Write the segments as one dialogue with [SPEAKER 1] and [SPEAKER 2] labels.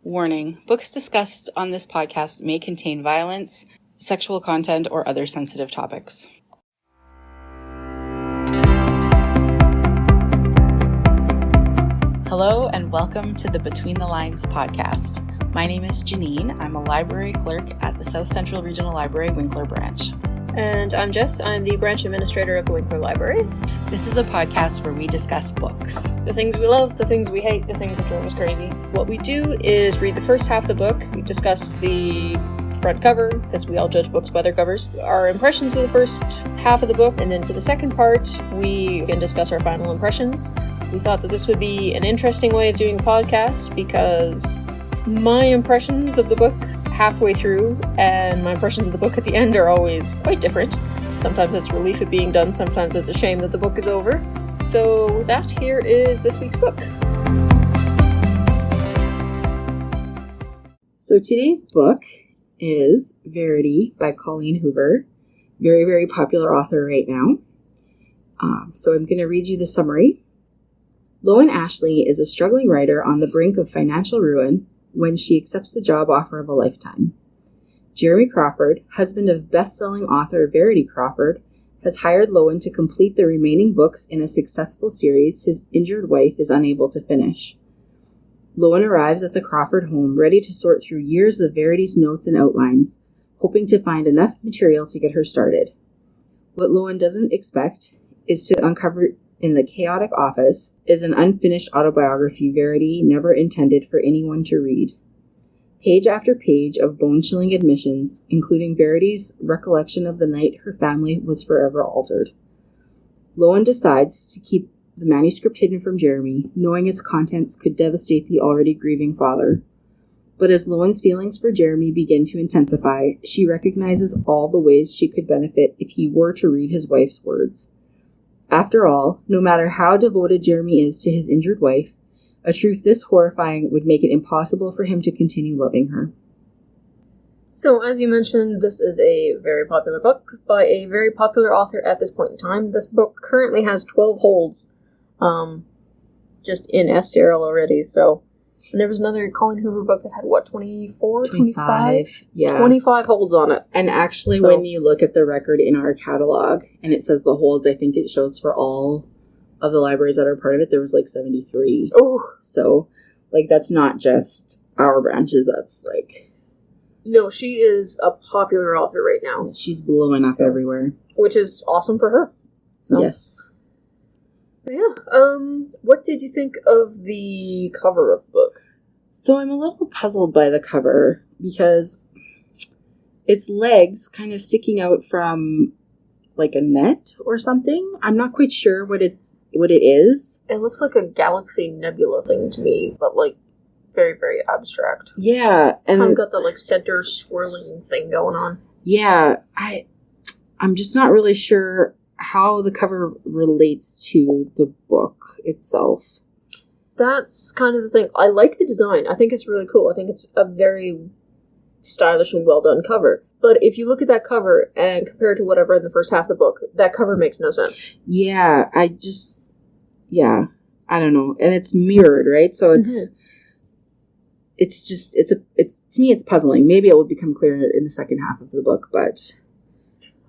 [SPEAKER 1] Warning, books discussed on this podcast may contain violence, sexual content, or other sensitive topics. Hello and welcome to the Between the Lines podcast. My name is Janine. I'm a library clerk at the South Central Regional Library, Winkler Branch.
[SPEAKER 2] And I'm Jess. I'm the branch administrator of the Winkler Library.
[SPEAKER 1] This is a podcast where we discuss books.
[SPEAKER 2] The things we love, the things we hate, the things that drive us crazy. What we do is read the first half of the book, we discuss the front cover, because we all judge books by their covers, our impressions of the first half of the book, and then for the second part, we can discuss our final impressions. We thought that this would be an interesting way of doing a podcast, because my impressions of the book halfway through and my impressions of the book at the end are always quite different. Sometimes it's relief at being done, sometimes it's a shame that the book is over. So with that, here is this week's book.
[SPEAKER 1] So today's book is Verity by Colleen Hoover. Very, very popular author right now. So I'm going to read you the summary. Loan Ashley is a struggling writer on the brink of financial ruin when she accepts the job offer of a lifetime. Jeremy Crawford, husband of best-selling author Verity Crawford, has hired Loan to complete the remaining books in a successful series his injured wife is unable to finish. Loan arrives at the Crawford home ready to sort through years of Verity's notes and outlines, hoping to find enough material to get her started. What Loan doesn't expect is to uncover in the chaotic office is an unfinished autobiography Verity never intended for anyone to read. Page after page of bone-chilling admissions, including Verity's recollection of the night her family was forever altered. Loan decides to keep the manuscript hidden from Jeremy, knowing its contents could devastate the already grieving father. But as Loan's feelings for Jeremy begin to intensify, she recognizes all the ways she could benefit if he were to read his wife's words. After all, no matter how devoted Jeremy is to his injured wife, a truth this horrifying would make it impossible for him to continue loving her.
[SPEAKER 2] So, as you mentioned, this is a very popular book by a very popular author at this point in time. This book currently has 12 holds, just in STRL already, so... And there was another Colleen Hoover book that had, 24? 25?
[SPEAKER 1] Yeah.
[SPEAKER 2] 25 holds on it.
[SPEAKER 1] And actually, when you look at the record in our catalog, and it says the holds, I think it shows for all of the libraries that are part of it, there was 73.
[SPEAKER 2] Oh.
[SPEAKER 1] So, that's not just our branches, that's
[SPEAKER 2] No, she is a popular author right now.
[SPEAKER 1] She's blowing up everywhere.
[SPEAKER 2] Which is awesome for her. So.
[SPEAKER 1] Yes.
[SPEAKER 2] But yeah, what did you think of the cover of the book?
[SPEAKER 1] So I'm a little puzzled by the cover, because its legs kind of sticking out from, a net or something. I'm not quite sure what it is.
[SPEAKER 2] It looks like a galaxy nebula thing to me, but, very, very abstract.
[SPEAKER 1] Yeah.
[SPEAKER 2] And kind of got the, center swirling thing going on.
[SPEAKER 1] Yeah, I'm just not really sure how the cover relates to the book itself.
[SPEAKER 2] That's kind of the thing. I like the design. I think it's really cool. I think it's a very stylish and well done cover. But if you look at that cover and compare it to what I've read in the first half of the book, that cover makes no sense.
[SPEAKER 1] Yeah, I don't know. And it's mirrored, right? So it's to me it's puzzling. Maybe it will become clearer in the second half of the book, but...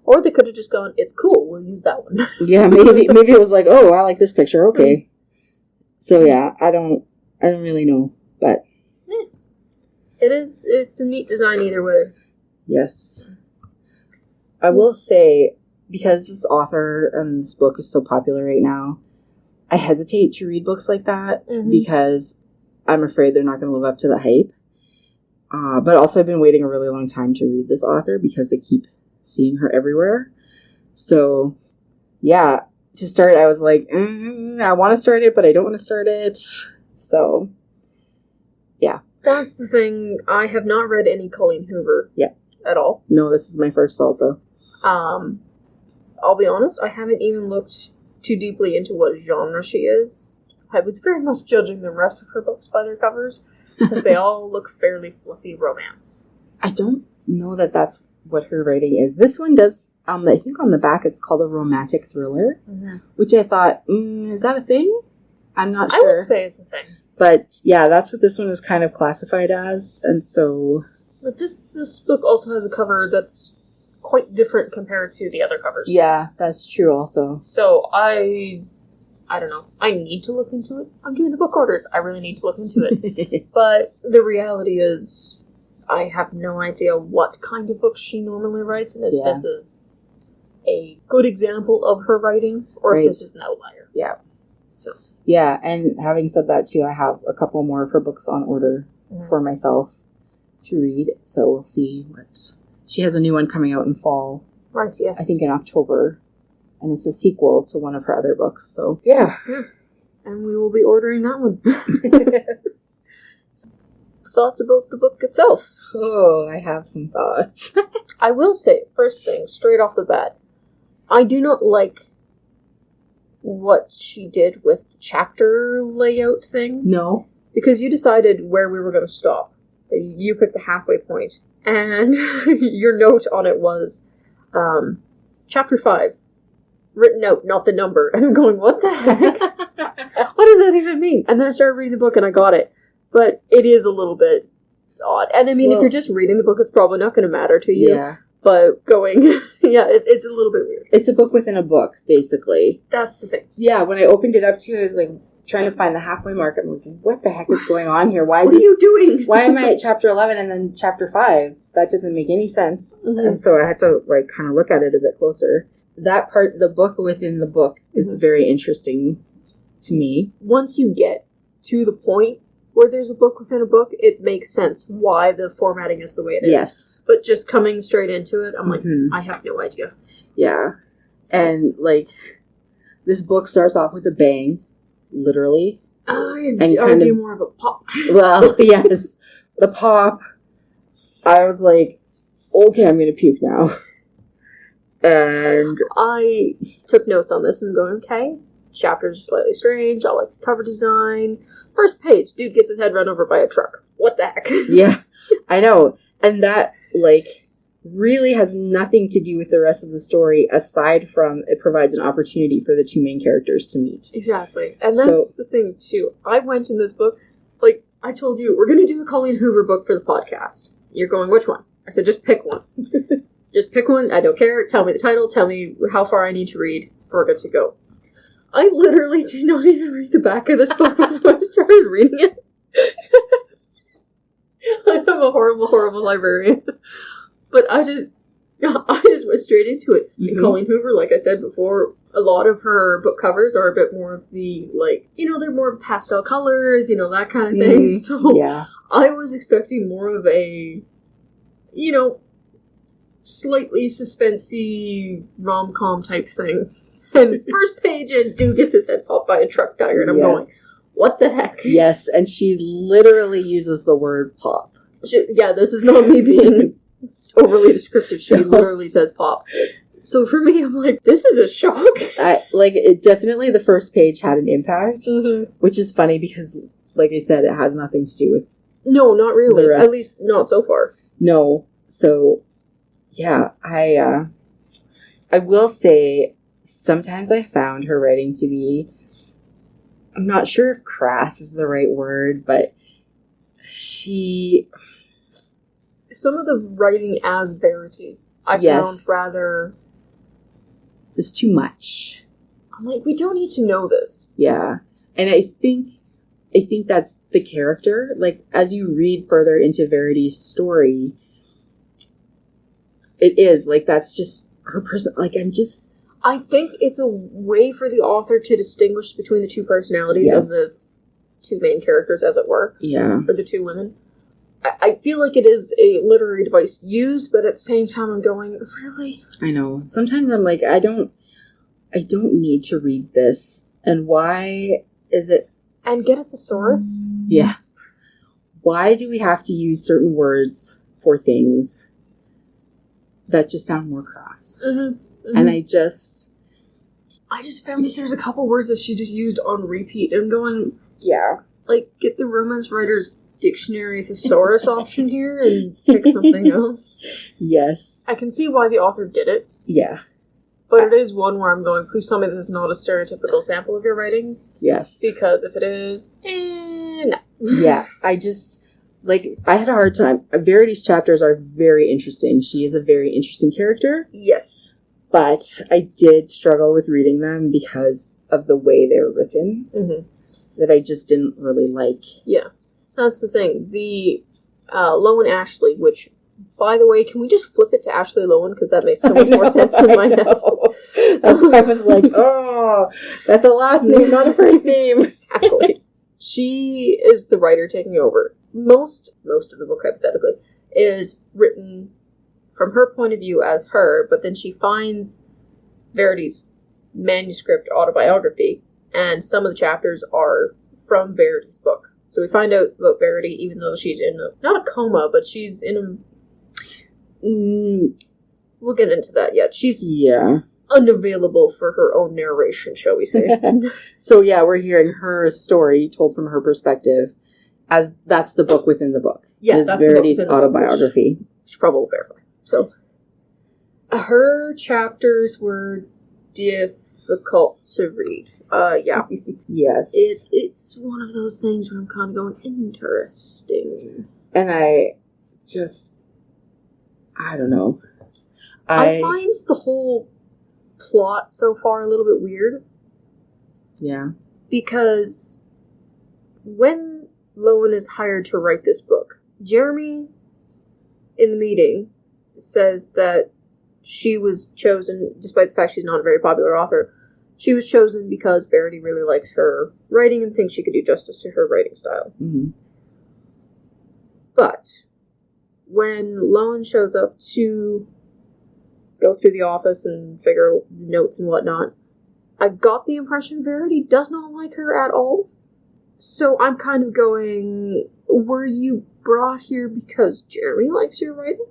[SPEAKER 2] Or they could have just gone, it's cool, we'll use that one.
[SPEAKER 1] Yeah, maybe it was oh, I like this picture, okay. So yeah, I don't really know, but...
[SPEAKER 2] It's a neat design either way.
[SPEAKER 1] Yes. I will say, because this author and this book is so popular right now, I hesitate to read books like that, because I'm afraid they're not going to live up to the hype. But also I've been waiting a really long time to read this author, because they keep seeing her everywhere. So, yeah, to start, I was I want to start it, but I don't want to start it. So, yeah.
[SPEAKER 2] That's the thing. I have not read any Colleen Hoover.
[SPEAKER 1] Yeah.
[SPEAKER 2] At all.
[SPEAKER 1] No, this is my first also.
[SPEAKER 2] I'll be honest, I haven't even looked too deeply into what genre she is. I was very much judging the rest of her books by their covers, because they all look fairly fluffy romance.
[SPEAKER 1] I don't know that that's what her writing is. This one does, I think on the back it's called a romantic thriller, which I thought, is that a thing? I'm not sure.
[SPEAKER 2] I would say it's a thing.
[SPEAKER 1] But yeah, that's what this one is kind of classified as, and so...
[SPEAKER 2] But this book also has a cover that's quite different compared to the other covers.
[SPEAKER 1] Yeah, that's true also.
[SPEAKER 2] So I don't know. I need to look into it. I'm doing the book orders. I really need to look into it. But the reality is, I have no idea what kind of books she normally writes, and if this is a good example of her writing, or if this is an outlier.
[SPEAKER 1] Yeah.
[SPEAKER 2] So.
[SPEAKER 1] Yeah, and having said that too, I have a couple more of her books on order for myself to read, so we'll see what... She has a new one coming out in fall.
[SPEAKER 2] Right, yes.
[SPEAKER 1] I think in October. And it's a sequel to one of her other books, so... Yeah.
[SPEAKER 2] And we will be ordering that one. Thoughts about the book itself?
[SPEAKER 1] Oh, I have some thoughts.
[SPEAKER 2] I will say, first thing, straight off the bat, I do not like what she did with the chapter layout thing.
[SPEAKER 1] No.
[SPEAKER 2] Because you decided where we were going to stop. You picked the halfway point. And your note on it was, Chapter 5. Written out, not the number. And I'm going, what the heck? What does that even mean? And then I started reading the book and I got it. But it is a little bit odd. And I mean, if you're just reading the book, it's probably not going to matter to you.
[SPEAKER 1] Yeah.
[SPEAKER 2] But going, it's a little bit weird.
[SPEAKER 1] It's a book within a book, basically.
[SPEAKER 2] That's the thing.
[SPEAKER 1] Yeah, when I opened it up too, I was like trying to find the halfway mark. I'm like, what the heck is going on here? Why is
[SPEAKER 2] what are you doing?
[SPEAKER 1] Why am I at chapter 11 and then chapter 5? That doesn't make any sense. Mm-hmm. And so I had to like kind of look at it a bit closer. That part, the book within the book, is very interesting to me. Once you get
[SPEAKER 2] to the point where there's a book within a book, it makes sense why the formatting is the way it is.
[SPEAKER 1] Yes.
[SPEAKER 2] But just coming straight into it, I'm like, I have no idea.
[SPEAKER 1] Yeah. So. And, like, this book starts off with a bang, literally.
[SPEAKER 2] I would be more of a pop.
[SPEAKER 1] Well, yes. The pop. I was like, okay, I'm going to puke now. And
[SPEAKER 2] I took notes on this and going, okay, chapters are slightly strange. I like the cover design. First page, dude gets his head run over by a truck. What the heck?
[SPEAKER 1] Yeah, I know. And that, like, really has nothing to do with the rest of the story, aside from it provides an opportunity for the two main characters to meet.
[SPEAKER 2] Exactly. And that's the thing, too. I went in this book, like, I told you, we're going to do a Colleen Hoover book for the podcast. You're going, which one? I said, just pick one. Just pick one. I don't care. Tell me the title. Tell me how far I need to read. We're good to go. I literally did not even read the back of this book before I started reading it. I'm a horrible, horrible librarian. But I just went straight into it. Mm-hmm. And Colleen Hoover, like I said before, a lot of her book covers are a bit more of the, like, they're more pastel colors, that kind of thing. Mm-hmm. So yeah. I was expecting more of a, slightly suspensey rom-com type thing. And first page, and dude gets his head popped by a truck tire, and I'm going, what the heck?
[SPEAKER 1] Yes, and she literally uses the word pop.
[SPEAKER 2] This is not me being overly descriptive. She literally says pop. So for me, I'm like, this is a shock.
[SPEAKER 1] It definitely, the first page had an impact, which is funny because, like I said, it has nothing to do with...
[SPEAKER 2] No, not really. At least not so far.
[SPEAKER 1] No. So... Yeah, I will say sometimes I found her writing to be, I'm not sure if crass is the right word, but
[SPEAKER 2] some of the writing as Verity, I found rather...
[SPEAKER 1] It's too much.
[SPEAKER 2] I'm like, we don't need to know this.
[SPEAKER 1] Yeah, and I think that's the character. Like, as you read further into Verity's story... It is, like, that's just her person, like,
[SPEAKER 2] I think it's a way for the author to distinguish between the two personalities of the two main characters, as it were.
[SPEAKER 1] Yeah.
[SPEAKER 2] Or the two women. I feel like it is a literary device used, but at the same time I'm going, really?
[SPEAKER 1] I know. Sometimes I'm like, I don't need to read this. And why is it...
[SPEAKER 2] And get a thesaurus?
[SPEAKER 1] Yeah. Why do we have to use certain words for things that just sound more crass? Mm-hmm. Mm-hmm. And I just found that there's a couple words that she just used on repeat. And going, like, get the Romance Writers Dictionary thesaurus option here and pick something else.
[SPEAKER 2] Yes. I can see why the author did it.
[SPEAKER 1] Yeah.
[SPEAKER 2] But it is one where I'm going, please tell me this is not a stereotypical sample of your writing.
[SPEAKER 1] Yes.
[SPEAKER 2] Because if it is, No.
[SPEAKER 1] Yeah, I had a hard time. Verity's chapters are very interesting. She is a very interesting character.
[SPEAKER 2] Yes.
[SPEAKER 1] But I did struggle with reading them because of the way they were written.
[SPEAKER 2] Mm-hmm.
[SPEAKER 1] That I just didn't really like.
[SPEAKER 2] Yeah. That's the thing. The Lowen Ashley, which, by the way, can we just flip it to Ashley Lowen? Because that makes so much more sense in my head.
[SPEAKER 1] That's why I was like, oh, that's a last name, not a first name.
[SPEAKER 2] Exactly. She is the writer taking over. Most of the book, hypothetically, is written from her point of view as her, but then she finds Verity's manuscript autobiography, and some of the chapters are from Verity's book. So we find out about Verity, even though she's in not a coma, but she's in a... We'll get into that yet. She's unavailable for her own narration, shall we say.
[SPEAKER 1] So yeah, we're hearing her story told from her perspective, as that's the book within the book.
[SPEAKER 2] Yeah,
[SPEAKER 1] that's Verity's autobiography.
[SPEAKER 2] Should probably verify. So, her chapters were difficult to read. Yeah.
[SPEAKER 1] Yes.
[SPEAKER 2] It's one of those things where I'm kind of going, interesting.
[SPEAKER 1] And I don't know.
[SPEAKER 2] I find the whole plot so far a little bit weird.
[SPEAKER 1] Yeah.
[SPEAKER 2] Because when Lowen is hired to write this book, Jeremy, in the meeting, says that she was chosen, despite the fact she's not a very popular author, she was chosen because Verity really likes her writing and thinks she could do justice to her writing style.
[SPEAKER 1] Mm-hmm.
[SPEAKER 2] But when Lowen shows up to go through the office and figure out notes and whatnot, I got the impression Verity does not like her at all. So I'm kind of going, were you brought here because Jeremy likes your writing?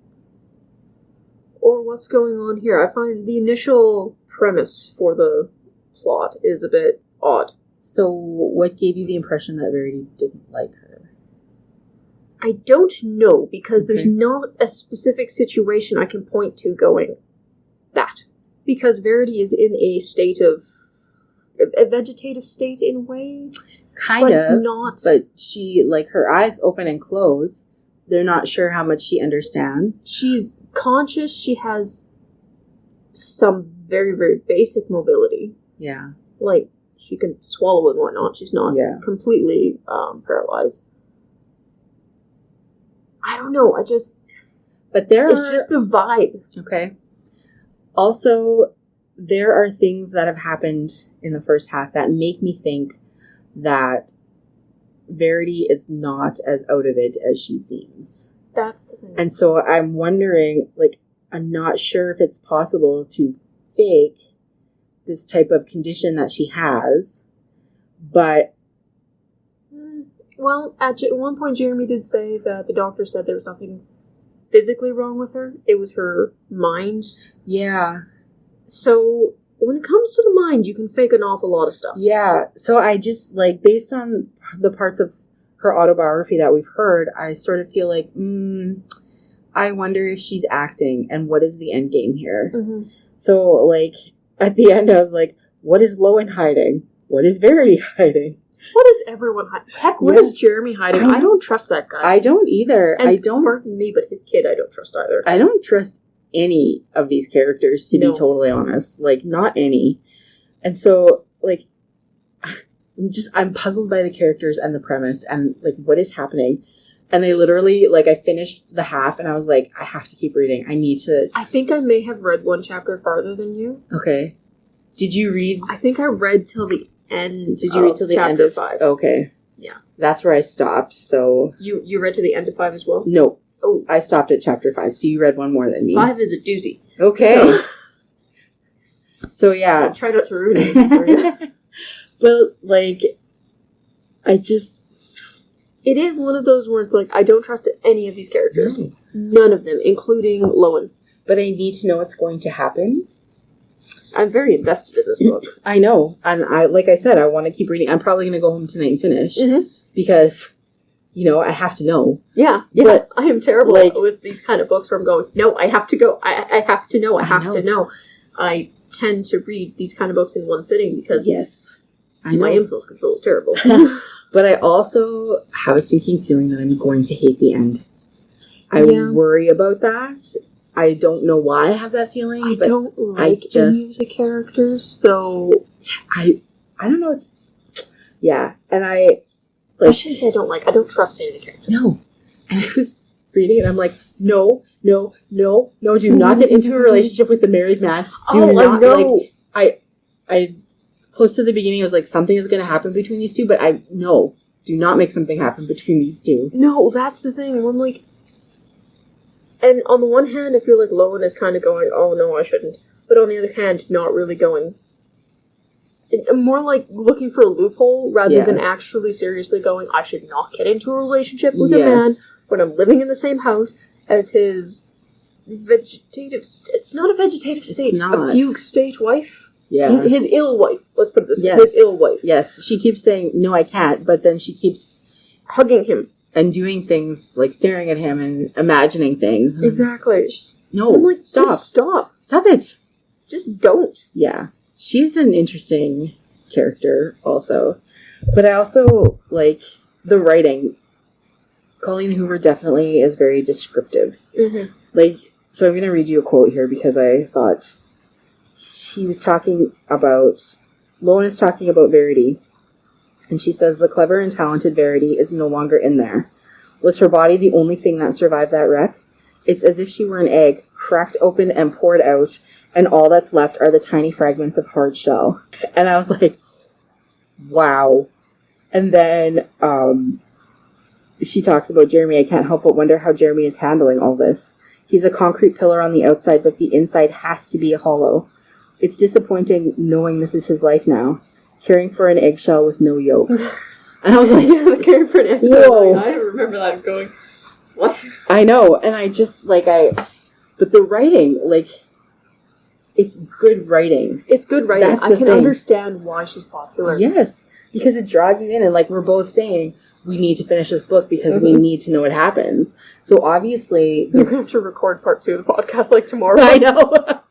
[SPEAKER 2] Or what's going on here? I find the initial premise for the plot is a bit odd.
[SPEAKER 1] So what gave you the impression that Verity didn't like her?
[SPEAKER 2] I don't know, because there's not a specific situation I can point to going, that. Because Verity is in a state of... a vegetative state in a way.
[SPEAKER 1] Kind of. But she, like, her eyes open and close. They're not sure how much she understands.
[SPEAKER 2] She's conscious. She has some very, very basic mobility.
[SPEAKER 1] Yeah.
[SPEAKER 2] Like, she can swallow and whatnot. She's not completely paralyzed. I don't know. But it's just the vibe.
[SPEAKER 1] Okay. Also, there are things that have happened in the first half that make me think that Verity is not as out of it as she seems.
[SPEAKER 2] That's the thing.
[SPEAKER 1] And so I'm wondering, like, I'm not sure if it's possible to fake this type of condition that she has, but...
[SPEAKER 2] Well, at one point Jeremy did say that the doctor said there was nothing physically wrong with her. It was her mind.
[SPEAKER 1] Yeah.
[SPEAKER 2] So... when it comes to the mind, you can fake an awful lot of stuff.
[SPEAKER 1] Yeah, so I just, like, based on the parts of her autobiography that we've heard, I sort of feel like, I wonder if she's acting, and what is the end game here? Mm-hmm. So, like, at the end I was like, what is Lowen hiding? What is Verity hiding?
[SPEAKER 2] What is everyone hiding? Heck, what is Jeremy hiding? I don't trust that guy.
[SPEAKER 1] I don't either.
[SPEAKER 2] And pardon me, but his kid I don't trust either.
[SPEAKER 1] I don't trust any of these characters, to be totally honest. Like, not any. And so, like, I'm puzzled by the characters and the premise and, like, what is happening. And I literally, like, I finished the half and I was like, I have to keep reading. I need to...
[SPEAKER 2] I think I may have read one chapter farther than you.
[SPEAKER 1] Okay. Did you read...
[SPEAKER 2] I think I read till the end.
[SPEAKER 1] Did you read till the end of
[SPEAKER 2] 5?
[SPEAKER 1] Okay.
[SPEAKER 2] Yeah.
[SPEAKER 1] That's where I stopped, so...
[SPEAKER 2] You read to the end of 5 as well?
[SPEAKER 1] No.
[SPEAKER 2] Oh.
[SPEAKER 1] I stopped at chapter 5, so you read one more than me.
[SPEAKER 2] 5 is a doozy.
[SPEAKER 1] Okay. So yeah.
[SPEAKER 2] I'll try not to ruin it for you.
[SPEAKER 1] But, like, I just...
[SPEAKER 2] It is one of those words, like, I don't trust any of these characters. No. None of them, including Lowen.
[SPEAKER 1] But I need to know what's going to happen.
[SPEAKER 2] I'm very invested in this book.
[SPEAKER 1] I know. And like I said, I want to keep reading. I'm probably going to go home tonight and finish. Mm-hmm. Because... I have to know.
[SPEAKER 2] Yeah. But I am terrible with these kind of books where I'm going, no, I have to go. I have to know. I have to know. I tend to read these kind of books in one sitting because
[SPEAKER 1] my
[SPEAKER 2] impulse control is terrible.
[SPEAKER 1] But I also have a sinking feeling that I'm going to hate the end. I worry about that. I don't know why I have that feeling.
[SPEAKER 2] I
[SPEAKER 1] but
[SPEAKER 2] don't like any of the characters, so...
[SPEAKER 1] I don't know. And I
[SPEAKER 2] shouldn't say I don't like. I don't trust any of the characters.
[SPEAKER 1] No. And I was reading it, and I'm like, no, do not get into a relationship with the married man. Do not,
[SPEAKER 2] I know.
[SPEAKER 1] I close to the beginning, I was like, something is going to happen between these two, but do not make something happen between these two.
[SPEAKER 2] No, that's the thing. I'm like... And on the one hand, I feel like Lowen is kind of going, oh, no, I shouldn't. But on the other hand, not really going... More like looking for a loophole rather than actually seriously going, I should not get into a relationship with a man when I'm living in the same house as his vegetative... It's not a vegetative state. A fugue state wife?
[SPEAKER 1] Yeah.
[SPEAKER 2] His ill wife. Let's put it this way.
[SPEAKER 1] Yes.
[SPEAKER 2] His ill wife.
[SPEAKER 1] Yes. She keeps saying, no, I can't, but then she keeps...
[SPEAKER 2] hugging him.
[SPEAKER 1] And doing things, like staring at him and imagining things.
[SPEAKER 2] Exactly.
[SPEAKER 1] No,
[SPEAKER 2] I'm like,
[SPEAKER 1] stop.
[SPEAKER 2] Just stop.
[SPEAKER 1] Stop it.
[SPEAKER 2] Just don't.
[SPEAKER 1] Yeah. She's an interesting character also. But I also like the writing. Colleen Hoover definitely is very descriptive.
[SPEAKER 2] Mm-hmm.
[SPEAKER 1] So I'm going to read you a quote here because I thought he was talking about... Lowen is talking about Verity. And she says, the clever and talented Verity is no longer in there. Was her body the only thing that survived that wreck? It's as if she were an egg, cracked open and poured out, and all that's left are the tiny fragments of hard shell. And I was like, wow. And then she talks about Jeremy. I can't help but wonder how Jeremy is handling all this. He's a concrete pillar on the outside, but the inside has to be hollow. It's disappointing knowing this is his life now. Caring for an eggshell with no yolk. And I was like,
[SPEAKER 2] caring for an eggshell. Whoa. I remember that going, what?
[SPEAKER 1] I know. And I just, but the writing, it's good writing.
[SPEAKER 2] It's good writing. I can understand why she's popular.
[SPEAKER 1] Yes. Because it draws you in. And we're both saying, we need to finish this book because we need to know what happens. So obviously...
[SPEAKER 2] You're going to have to record part 2 of the podcast, tomorrow.
[SPEAKER 1] I know.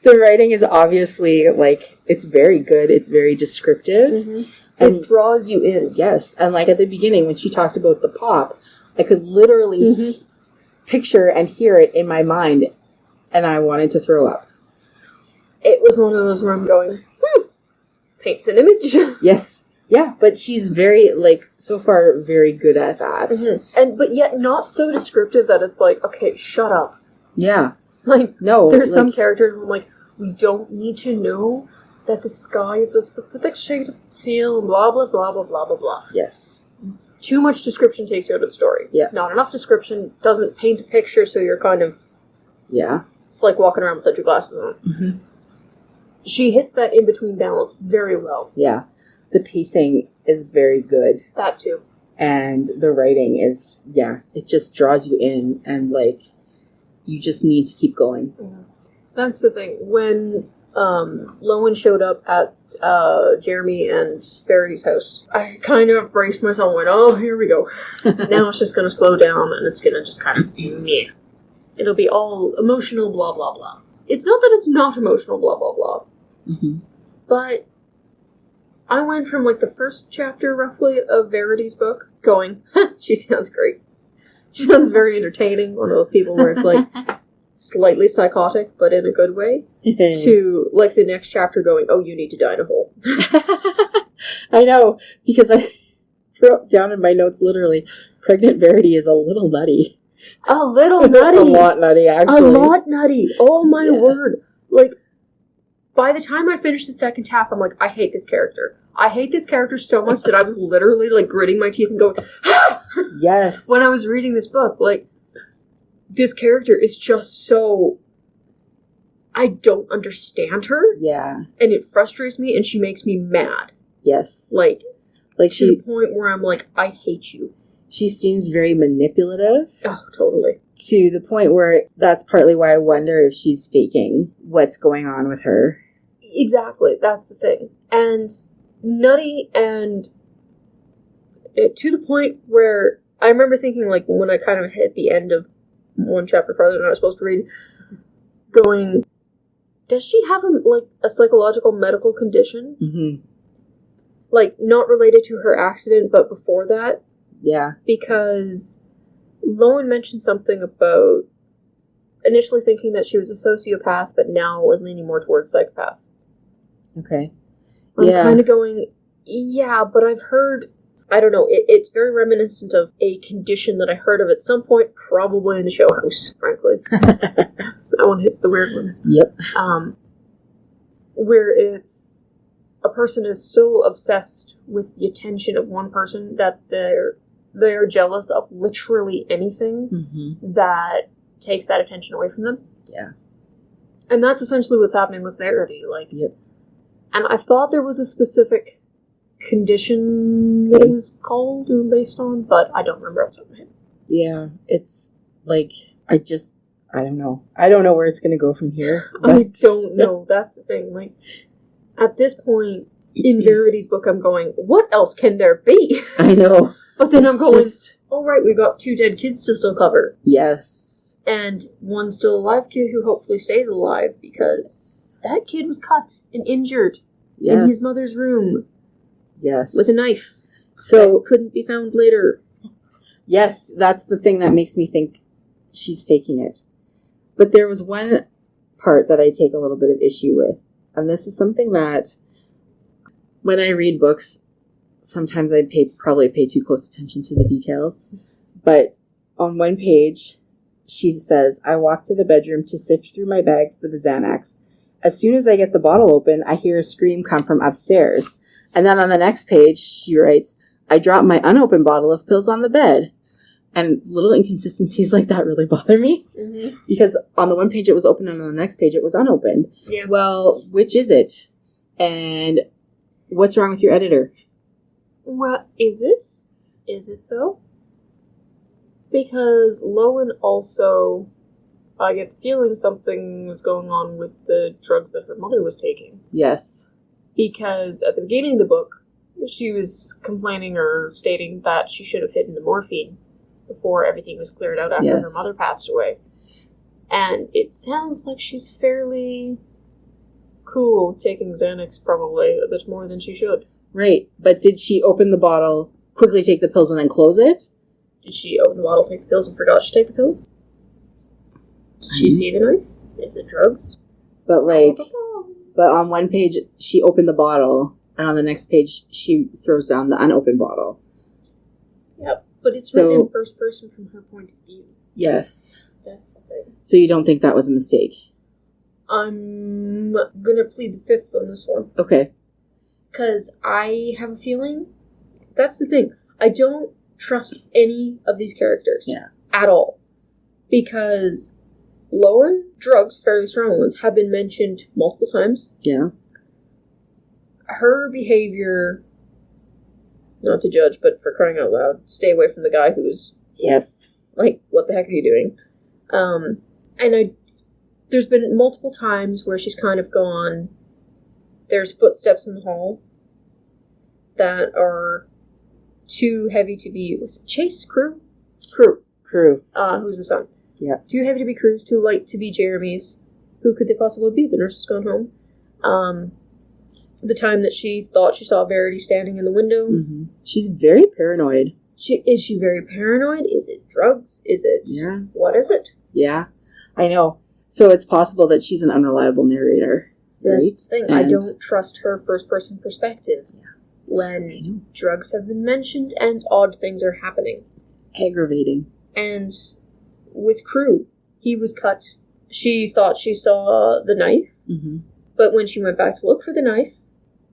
[SPEAKER 1] The writing is obviously, it's very good. It's very descriptive.
[SPEAKER 2] Mm-hmm. And it draws you in.
[SPEAKER 1] Yes. And, at the beginning, when she talked about the pop, I could literally picture and hear it in my mind, and I wanted to throw up.
[SPEAKER 2] It was one of those where I'm going, paints an image.
[SPEAKER 1] Yes. Yeah, but she's very, so far, very good at that.
[SPEAKER 2] Mm-hmm. But yet not so descriptive that it's okay, shut up.
[SPEAKER 1] Yeah.
[SPEAKER 2] No. There's some characters where I'm like, we don't need to know that the sky is a specific shade of teal, blah, blah, blah, blah, blah, blah, blah.
[SPEAKER 1] Yes.
[SPEAKER 2] Too much description takes you out of the story.
[SPEAKER 1] Yeah.
[SPEAKER 2] Not enough description doesn't paint a picture, so you're kind of...
[SPEAKER 1] Yeah.
[SPEAKER 2] It's like walking around without your glasses on.
[SPEAKER 1] Mm-hmm.
[SPEAKER 2] She hits that in-between balance very well.
[SPEAKER 1] Yeah. The pacing is very good.
[SPEAKER 2] That too.
[SPEAKER 1] And the writing is, it just draws you in, and, you just need to keep going.
[SPEAKER 2] Mm-hmm. That's the thing. When Lowen showed up at Jeremy and Verity's house, I kind of braced myself and went, oh, here we go. Now it's just going to slow down, and it's going to just kind of be meh. It'll be all emotional, blah, blah, blah. It's not that it's not emotional, blah, blah, blah.
[SPEAKER 1] Mm-hmm.
[SPEAKER 2] But I went from, the first chapter, roughly, of Verity's book, going, she sounds great. She sounds very entertaining. One of those people where it's, slightly psychotic, but in a good way, to, the next chapter going, oh, you need to die in a hole.
[SPEAKER 1] I know, because I wrote down in my notes, literally, pregnant Verity is a little nutty.
[SPEAKER 2] A little nutty.
[SPEAKER 1] A lot nutty, actually.
[SPEAKER 2] A lot nutty. Oh, my word. By the time I finished the second half, I'm like, I hate this character. I hate this character so much that I was literally, gritting my teeth and going, ah!
[SPEAKER 1] Yes.
[SPEAKER 2] When I was reading this book, this character is just so... I don't understand her.
[SPEAKER 1] Yeah.
[SPEAKER 2] And it frustrates me, and she makes me mad.
[SPEAKER 1] Yes.
[SPEAKER 2] To the point where I'm like, I hate you.
[SPEAKER 1] She seems very manipulative.
[SPEAKER 2] Oh, totally.
[SPEAKER 1] To the point where that's partly why I wonder if she's faking what's going on with her.
[SPEAKER 2] Exactly. That's the thing. And nutty, and to the point where I remember thinking, when I kind of hit the end of one chapter farther than I was supposed to read, going, does she have a psychological medical condition?
[SPEAKER 1] Mm-hmm.
[SPEAKER 2] Like, not related to her accident, but before that.
[SPEAKER 1] Yeah.
[SPEAKER 2] Because Lowen mentioned something about initially thinking that she was a sociopath, but now was leaning more towards psychopath.
[SPEAKER 1] Okay.
[SPEAKER 2] I'm kind of going, yeah, but I've heard, I don't know, it's very reminiscent of a condition that I heard of at some point, probably in the show house, frankly. So that one hits the weird ones.
[SPEAKER 1] Yep.
[SPEAKER 2] Where it's a person is so obsessed with the attention of one person that they're jealous of literally anything that takes that attention away from them.
[SPEAKER 1] Yeah.
[SPEAKER 2] And that's essentially what's happening with Verity. Like,
[SPEAKER 1] yep.
[SPEAKER 2] And I thought there was a specific condition that it was called or based on, but I don't remember off the top of my head.
[SPEAKER 1] Yeah, it's like, I don't know. I don't know where it's going to go from here. But...
[SPEAKER 2] I don't know. That's the thing. Like, at this point, in Verity's book, I'm going, what else can there be?
[SPEAKER 1] I know.
[SPEAKER 2] But then I'm going, all right, we've got 2 dead kids to still cover.
[SPEAKER 1] Yes.
[SPEAKER 2] And one still alive kid who hopefully stays alive, because that kid was cut and injured in his mother's room.
[SPEAKER 1] Yes.
[SPEAKER 2] With a knife.
[SPEAKER 1] So
[SPEAKER 2] that couldn't be found later.
[SPEAKER 1] Yes, that's the thing that makes me think she's faking it. But there was one part that I take a little bit of issue with. And this is something that when I read books, sometimes I probably pay too close attention to the details. But on one page, she says, I walk to the bedroom to sift through my bag for the Xanax. As soon as I get the bottle open, I hear a scream come from upstairs. And then on the next page, she writes, I dropped my unopened bottle of pills on the bed. And little inconsistencies like that really bother me. Mm-hmm. Because on the one page it was open and on the next page it was unopened.
[SPEAKER 2] Yeah.
[SPEAKER 1] Well, which is it? And what's wrong with your editor?
[SPEAKER 2] Well, is it? Is it, though? Because Lowen also... I get the feeling something was going on with the drugs that her mother was taking.
[SPEAKER 1] Yes.
[SPEAKER 2] Because at the beginning of the book, she was complaining or stating that she should have hidden the morphine before everything was cleared out after her mother passed away. And it sounds like she's fairly cool with taking Xanax, probably a bit more than she should.
[SPEAKER 1] Right, but did she open the bottle, quickly take the pills, and then close it?
[SPEAKER 2] Did she open the bottle, take the pills, and forgot to take the pills? Did she see the knife? Is it drugs?
[SPEAKER 1] But but on one page, she opened the bottle, and on the next page, she throws down the unopened bottle.
[SPEAKER 2] Yep, but it's written in first person from her point of view.
[SPEAKER 1] Yes.
[SPEAKER 2] That's the thing.
[SPEAKER 1] So you don't think that was a mistake?
[SPEAKER 2] I'm gonna plead the fifth on this one.
[SPEAKER 1] Okay.
[SPEAKER 2] Because I have a feeling, that's the thing, I don't trust any of these characters.
[SPEAKER 1] Yeah.
[SPEAKER 2] At all. Because Lowen, drugs, fairly strong ones, have been mentioned multiple times.
[SPEAKER 1] Yeah.
[SPEAKER 2] Her behavior, not to judge, but for crying out loud, stay away from the guy who's...
[SPEAKER 1] Yes.
[SPEAKER 2] Like, what the heck are you doing? And there's been multiple times where she's kind of gone, there's footsteps in the hall that are too heavy to be... Was it Chase? Crew? Crew. Who's the son?
[SPEAKER 1] Yeah.
[SPEAKER 2] Too heavy to be Crew's, too light to be Jeremy's. Who could they possibly be? The nurse has gone home. The time that she thought she saw Verity standing in the window.
[SPEAKER 1] Mm-hmm. She's very paranoid.
[SPEAKER 2] Is she very paranoid? Is it drugs? Is it...
[SPEAKER 1] Yeah.
[SPEAKER 2] What is it?
[SPEAKER 1] Yeah. I know. So it's possible that she's an unreliable narrator.
[SPEAKER 2] So right? That's the thing. I don't trust her first-person perspective when drugs have been mentioned and odd things are happening.
[SPEAKER 1] It's aggravating.
[SPEAKER 2] And with Crew, he was cut. She thought she saw the knife, but when she went back to look for the knife,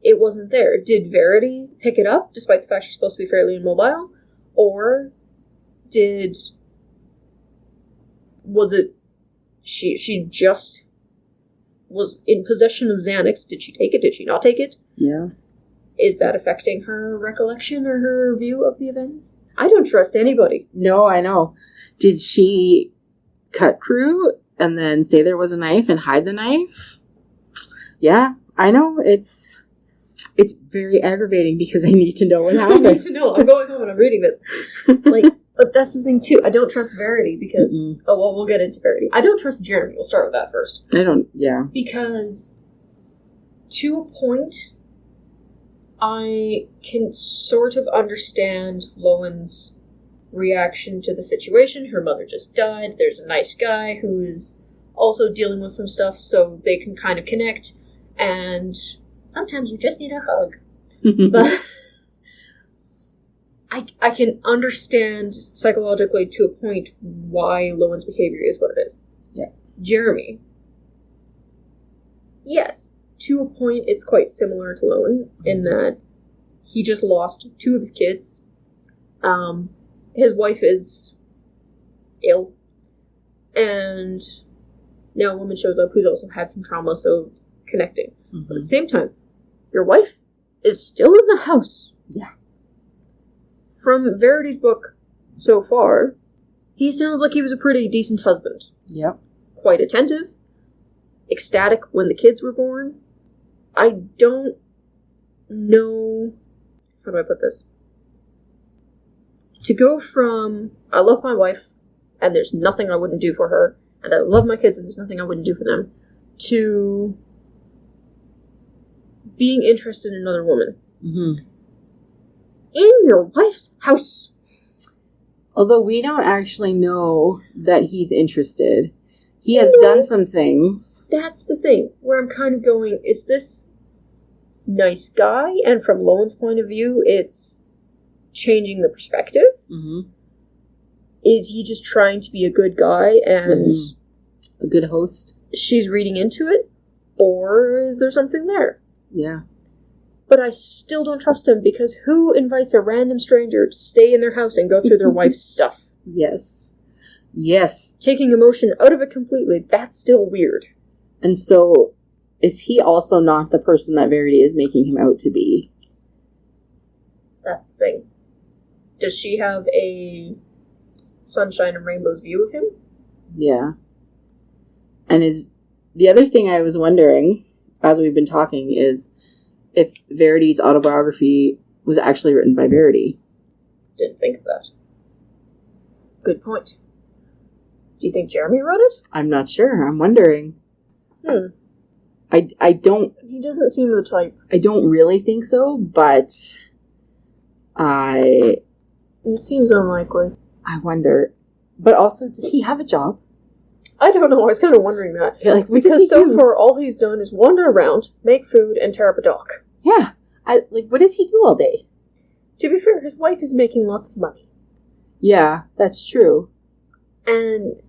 [SPEAKER 2] it wasn't there. Did Verity pick it up, despite the fact she's supposed to be fairly immobile? Or was it she just was in possession of Xanax? Did she take it? Did she not take it?
[SPEAKER 1] Yeah.
[SPEAKER 2] Is that affecting her recollection or her view of the events? I don't trust anybody.
[SPEAKER 1] No, I know. Did she cut Crew and then say there was a knife and hide the knife? Yeah, I know. It's very aggravating because I need to know what happened.
[SPEAKER 2] I need to know. I'm going home and I'm reading this. But that's the thing too. I don't trust Verity because... we'll get into Verity. I don't trust Jeremy. We'll start with that first.
[SPEAKER 1] I don't... Yeah.
[SPEAKER 2] Because to a point, I can sort of understand Lowen's reaction to the situation. Her mother just died. There's a nice guy who is also dealing with some stuff, so they can kind of connect. And sometimes you just need a hug. But I can understand psychologically to a point why Lowen's behavior is what it is.
[SPEAKER 1] Yeah. Jeremy.
[SPEAKER 2] Yes, to a point it's quite similar to Lowen in that he just lost 2 of his kids. His wife is ill. And now a woman shows up who's also had some trauma, so connecting. Mm-hmm. But at the same time, your wife is still in the house.
[SPEAKER 1] Yeah.
[SPEAKER 2] From Verity's book so far, he sounds like he was a pretty decent husband.
[SPEAKER 1] Yep.
[SPEAKER 2] Quite attentive. Ecstatic when the kids were born. I don't know... How do I put this? To go from, I love my wife, and there's nothing I wouldn't do for her, and I love my kids, and there's nothing I wouldn't do for them, to being interested in another woman.
[SPEAKER 1] Mm-hmm.
[SPEAKER 2] In your wife's house.
[SPEAKER 1] Although we don't actually know that he's interested. He has done some things.
[SPEAKER 2] That's the thing, where I'm kind of going, is this nice guy? And from Lowen's point of view, it's changing the perspective.
[SPEAKER 1] Mm-hmm.
[SPEAKER 2] Is he just trying to be a good guy and...
[SPEAKER 1] A good host?
[SPEAKER 2] She's reading into it? Or is there something there?
[SPEAKER 1] Yeah.
[SPEAKER 2] But I still don't trust him, because who invites a random stranger to stay in their house and go through their wife's stuff?
[SPEAKER 1] Yes. Yes.
[SPEAKER 2] Taking emotion out of it completely, that's still weird.
[SPEAKER 1] And so, is he also not the person that Verity is making him out to be?
[SPEAKER 2] That's the thing. Does she have a sunshine and rainbows view of him?
[SPEAKER 1] Yeah. And the other thing I was wondering, as we've been talking, is if Verity's autobiography was actually written by Verity.
[SPEAKER 2] Didn't think of that. Good point. Do you think Jeremy wrote it?
[SPEAKER 1] I'm not sure. I'm wondering. I don't...
[SPEAKER 2] He doesn't seem the type.
[SPEAKER 1] I don't really think so, but
[SPEAKER 2] It seems unlikely.
[SPEAKER 1] I wonder. But also, does he have a job?
[SPEAKER 2] I don't know. I was kind of wondering that.
[SPEAKER 1] Yeah, like,
[SPEAKER 2] because so far, all he's done is wander around, make food, and tear up a dock.
[SPEAKER 1] Yeah. What does he do all day?
[SPEAKER 2] To be fair, his wife is making lots of money.
[SPEAKER 1] Yeah, that's true.
[SPEAKER 2] And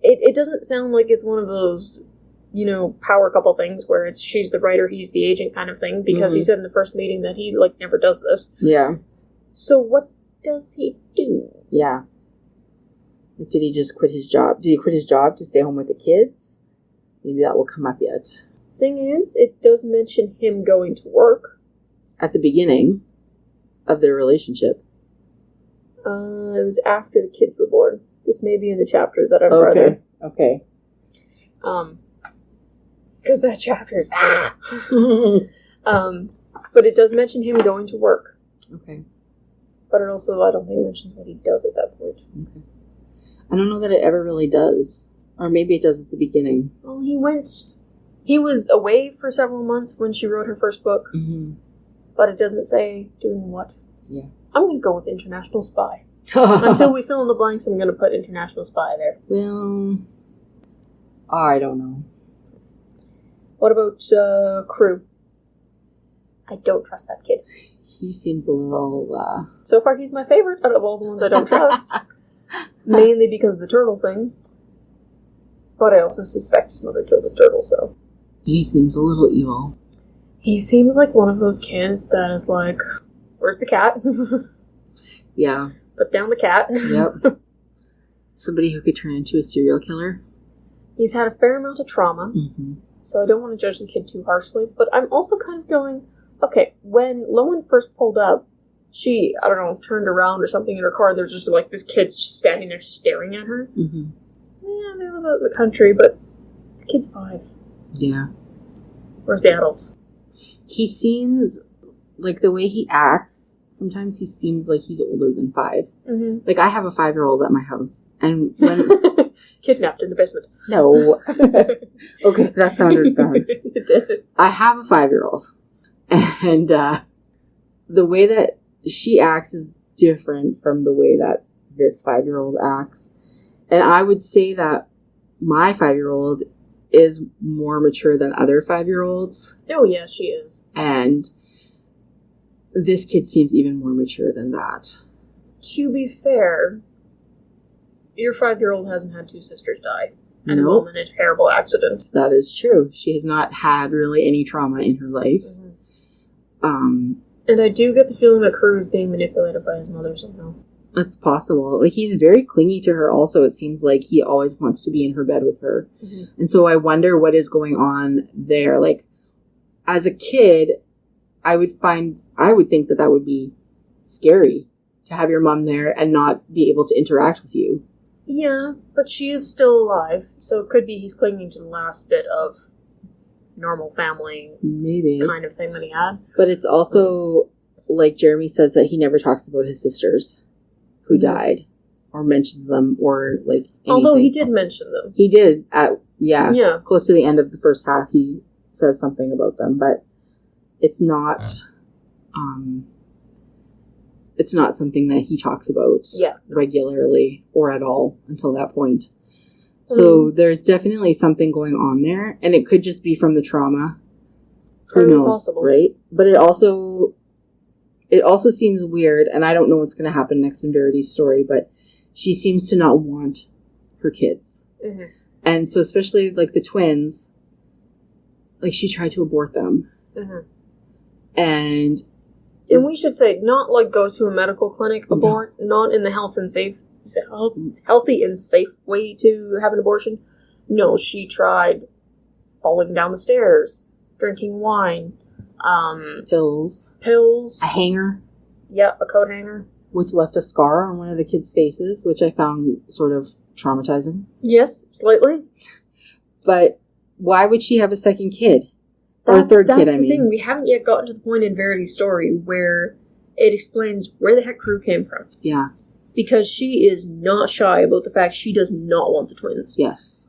[SPEAKER 2] it doesn't sound like it's one of those, power couple things where it's she's the writer, he's the agent kind of thing, because he said in the first meeting that he, never does this.
[SPEAKER 1] Yeah.
[SPEAKER 2] So what does he do?
[SPEAKER 1] Yeah. Did he just quit his job? Did he quit his job to stay home with the kids? Maybe that will come up yet.
[SPEAKER 2] Thing is, it does mention him going to work.
[SPEAKER 1] At the beginning of their relationship.
[SPEAKER 2] It was after the kids were born. This may be in the chapter that I've read.
[SPEAKER 1] Okay.
[SPEAKER 2] Because that chapter is but it does mention him going to work.
[SPEAKER 1] Okay.
[SPEAKER 2] But it also, I don't think, mentions what he does at that point.
[SPEAKER 1] Okay. I don't know that it ever really does. Or maybe it does at the beginning.
[SPEAKER 2] Well, he was away for several months when she wrote her first book.
[SPEAKER 1] Mm-hmm.
[SPEAKER 2] But it doesn't say doing what.
[SPEAKER 1] Yeah.
[SPEAKER 2] I'm going to go with International Spy. Until we fill in the blanks, I'm going to put International Spy there.
[SPEAKER 1] Well, I don't know.
[SPEAKER 2] What about Crew? I don't trust that kid.
[SPEAKER 1] He seems a little...
[SPEAKER 2] So far, he's my favorite out of all the ones I don't trust. Mainly because of the turtle thing. But I also suspect his mother killed his turtle, so...
[SPEAKER 1] He seems a little evil.
[SPEAKER 2] He seems like one of those kids that is like, where's the cat?
[SPEAKER 1] Yeah.
[SPEAKER 2] Put down the cat.
[SPEAKER 1] Yep. Somebody who could turn into a serial killer.
[SPEAKER 2] He's had a fair amount of trauma, so I don't want to judge the kid too harshly, but I'm also kind of going, okay, when Lowen first pulled up, she, I don't know, turned around or something in her car, and there's just this kid just standing there staring at her.
[SPEAKER 1] Mm-hmm.
[SPEAKER 2] Yeah, they live out in the country, but the kid's 5.
[SPEAKER 1] Yeah.
[SPEAKER 2] Where's the adults?
[SPEAKER 1] He seems, the way he acts, sometimes he seems like he's older than 5.
[SPEAKER 2] Mm-hmm.
[SPEAKER 1] I have a 5-year-old at my house, and when...
[SPEAKER 2] Kidnapped in the basement.
[SPEAKER 1] No. Okay, that sounded bad.
[SPEAKER 2] It did.
[SPEAKER 1] I have a 5-year-old, and the way that she acts is different from the way that this 5-year-old acts. And I would say that my 5-year-old is more mature than other 5-year-olds.
[SPEAKER 2] Oh, yeah, she is.
[SPEAKER 1] And this kid seems even more mature than that.
[SPEAKER 2] To be fair, your 5-year-old hasn't had 2 sisters die and a mom in a terrible accident.
[SPEAKER 1] That is true. She has not had really any trauma in her life.
[SPEAKER 2] Mm-hmm. And I do get the feeling that Crew is being manipulated by his mother somehow.
[SPEAKER 1] That's possible. Like, he's very clingy to her also. It seems like he always wants to be in her bed with her. Mm-hmm. And so I wonder what is going on there. Like, as a kid, I would think that would be scary to have your mom there and not be able to interact with you.
[SPEAKER 2] Yeah, but she is still alive, so it could be he's clinging to the last bit of normal family
[SPEAKER 1] maybe
[SPEAKER 2] kind of thing that he had.
[SPEAKER 1] But it's also, like Jeremy says, that he never talks about his sisters who died or mentions them or like anything.
[SPEAKER 2] Although he did mention them.
[SPEAKER 1] He did close to the end of the first half he says something about them, but it's not something that he talks about regularly or at all until that point. So there's definitely something going on there, and it could just be from the trauma. Who knows, possible. Right? But it also seems weird, and I don't know what's going to happen next in Verity's story, but she seems to not want her kids. Mm-hmm. And so especially, like, the twins, like, she tried to abort them. Mm-hmm. And
[SPEAKER 2] we should say, not, like, go to a medical clinic, abort, not in the healthy and safe way to have an abortion. No, she tried falling down the stairs, drinking wine,
[SPEAKER 1] pills,
[SPEAKER 2] a
[SPEAKER 1] hanger,
[SPEAKER 2] a coat hanger,
[SPEAKER 1] which left a scar on one of the kids' faces, which I found sort of traumatizing.
[SPEAKER 2] Yes, slightly.
[SPEAKER 1] But why would she have a second kid? Or a third kid, I mean. That's the thing.
[SPEAKER 2] We haven't yet gotten to the point in Verity's story where it explains where the heck Crew came from.
[SPEAKER 1] Yeah.
[SPEAKER 2] Because she is not shy about the fact she does not want the twins.
[SPEAKER 1] Yes.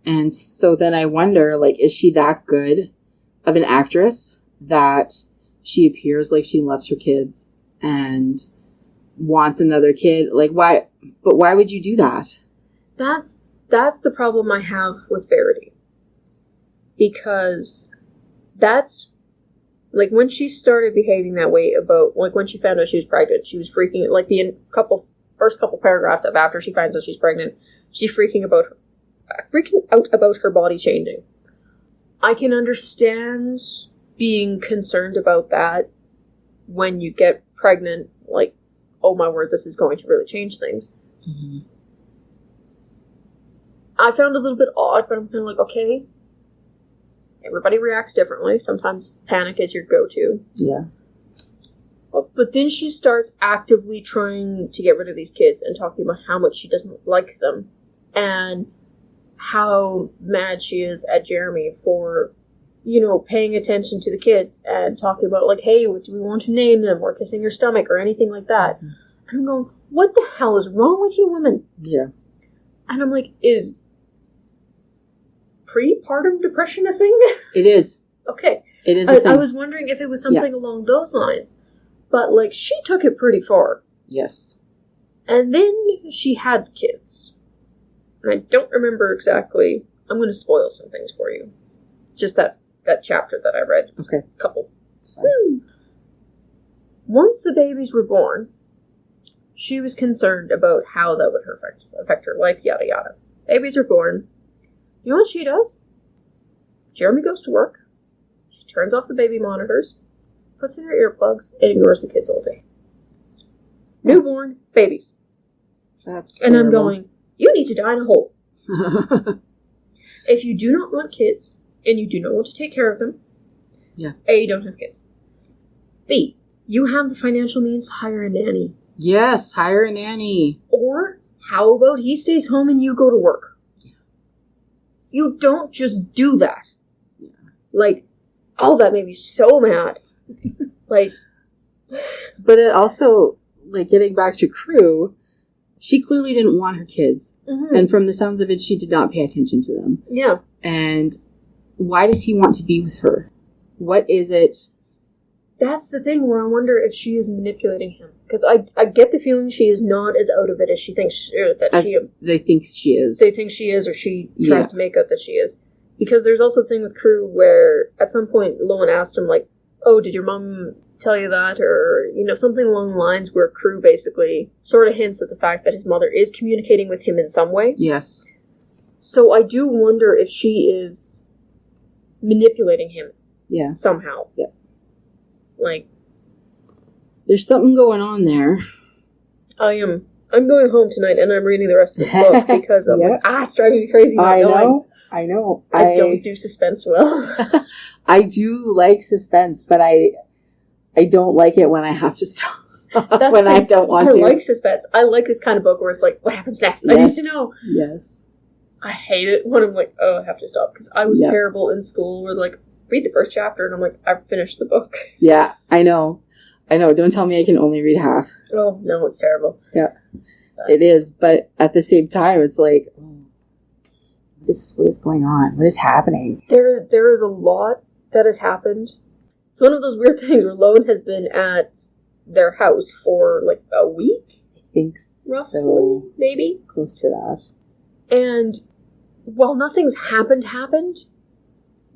[SPEAKER 1] And so then I wonder, like, is she that good of an actress that she appears like she loves her kids and wants another kid? Like, why? But why would you do that?
[SPEAKER 2] That's the problem I have with Verity. Because that's, like, when she started behaving that way about, like, when she found out she was pregnant, she was freaking, like, the first couple paragraphs of after she finds out she's pregnant, she's freaking out about her body changing. I can understand being concerned about that when you get pregnant, like, oh my word, this is going to really change things. Mm-hmm. I found it a little bit odd, but I'm kind of like, okay, everybody reacts differently. Sometimes panic is your go-to.
[SPEAKER 1] Yeah.
[SPEAKER 2] But then she starts actively trying to get rid of these kids and talking about how much she doesn't like them. And how mad she is at Jeremy for, paying attention to the kids and talking about, like, hey, do we want to name them? Or kissing her stomach or anything like that. Mm-hmm. And I'm going, what the hell is wrong with you women?
[SPEAKER 1] Yeah.
[SPEAKER 2] And I'm like, is prepartum depression a thing?
[SPEAKER 1] It is.
[SPEAKER 2] Okay.
[SPEAKER 1] It is a thing.
[SPEAKER 2] I was wondering if it was something along those lines. But, like, she took it pretty far.
[SPEAKER 1] Yes.
[SPEAKER 2] And then she had kids. And I don't remember exactly. I'm going to spoil some things for you. Just that chapter that I read.
[SPEAKER 1] Okay.
[SPEAKER 2] Couple. It's fine. Once the babies were born, she was concerned about how that would affect her life, yada yada. Babies are born. You know what she does? Jeremy goes to work. She turns off the baby monitors, puts in her earplugs, and ignores the kids all day. Newborn babies.
[SPEAKER 1] That's
[SPEAKER 2] and
[SPEAKER 1] terrible.
[SPEAKER 2] I'm going, you need to die in a hole. If you do not want kids, and you do not want to take care of them, A, you don't have kids. B, you have the financial means to hire a nanny.
[SPEAKER 1] Yes, hire a nanny.
[SPEAKER 2] Or, how about he stays home and you go to work? Yeah. You don't just do that. Yeah. Like, oh, that made me so mad. Like,
[SPEAKER 1] but it also, like, getting back to Crew, she clearly didn't want her kids. Mm-hmm. And from the sounds of it, she did not pay attention to them.
[SPEAKER 2] Yeah.
[SPEAKER 1] And why does he want to be with her? What is it
[SPEAKER 2] That's the thing where I wonder if she is manipulating him. Because I get the feeling she is not as out of it as she thinks
[SPEAKER 1] they think she is.
[SPEAKER 2] They think she is, or she tries to make out that she is. Because there's also the thing with Crew where at some point Lowen asked him, like, oh, did your mom tell you that? Or, something along the lines where Crew basically sort of hints at the fact that his mother is communicating with him in some way.
[SPEAKER 1] Yes.
[SPEAKER 2] So I do wonder if she is manipulating him.
[SPEAKER 1] Yeah.
[SPEAKER 2] Somehow.
[SPEAKER 1] Yeah.
[SPEAKER 2] Like,
[SPEAKER 1] there's something going on there.
[SPEAKER 2] I'm going home tonight and I'm reading the rest of this book because I'm like, it's driving me crazy not knowing.
[SPEAKER 1] I know.
[SPEAKER 2] I don't do suspense well.
[SPEAKER 1] I do like suspense, but I don't like it when I have to stop. When I don't want to.
[SPEAKER 2] I like suspense. I like this kind of book where it's like, what happens next? Yes. I need to know.
[SPEAKER 1] Yes.
[SPEAKER 2] I hate it when I'm like, oh, I have to stop. Because I was terrible in school where like, read the first chapter, and I'm like, I've finished the book. Yeah,
[SPEAKER 1] I know. Don't tell me I can only read half.
[SPEAKER 2] Oh, no, it's terrible.
[SPEAKER 1] Yeah, it is. But at the same time, it's like, what is going on? What is happening?
[SPEAKER 2] There is a lot that has happened. It's one of those weird things where Lowen has been at their house for like a week.
[SPEAKER 1] I think
[SPEAKER 2] roughly,
[SPEAKER 1] so.
[SPEAKER 2] Maybe.
[SPEAKER 1] Close to that.
[SPEAKER 2] And while nothing's happened,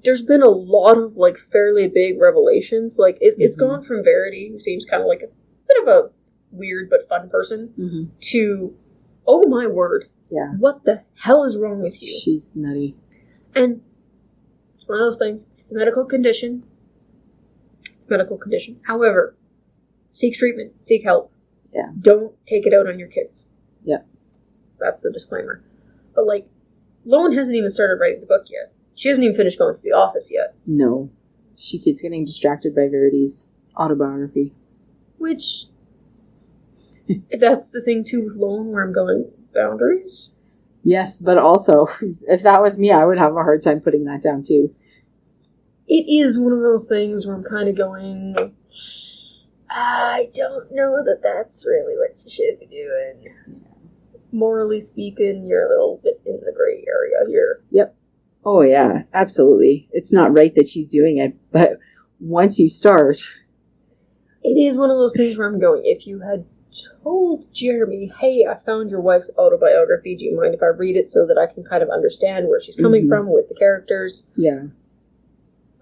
[SPEAKER 2] there's been a lot of, like, fairly big revelations. Like, it's gone from Verity, who seems kind of like a bit of a weird but fun person, to, oh my word, what the hell is wrong with you?
[SPEAKER 1] She's nutty.
[SPEAKER 2] And it's one of those things. It's a medical condition. It's a medical condition. However, seek treatment. Seek help.
[SPEAKER 1] Yeah.
[SPEAKER 2] Don't take it out on your kids.
[SPEAKER 1] Yeah.
[SPEAKER 2] That's the disclaimer. But, like, Lowen hasn't even started writing the book yet. She hasn't even finished going through the office yet.
[SPEAKER 1] No. She keeps getting distracted by Verity's autobiography.
[SPEAKER 2] Which, that's the thing, too, with Lowen, where I'm going, boundaries?
[SPEAKER 1] Yes, but also, if that was me, I would have a hard time putting that down, too.
[SPEAKER 2] It is one of those things where I'm kind of going, I don't know that that's really what you should be doing. Morally speaking, you're a little bit in the gray area here.
[SPEAKER 1] Yep. Oh, yeah, absolutely. It's not right that she's doing it, but once you start...
[SPEAKER 2] It is one of those things where I'm going, if you had told Jeremy, hey, I found your wife's autobiography, do you mind if I read it so that I can kind of understand where she's coming from with the characters?
[SPEAKER 1] Yeah.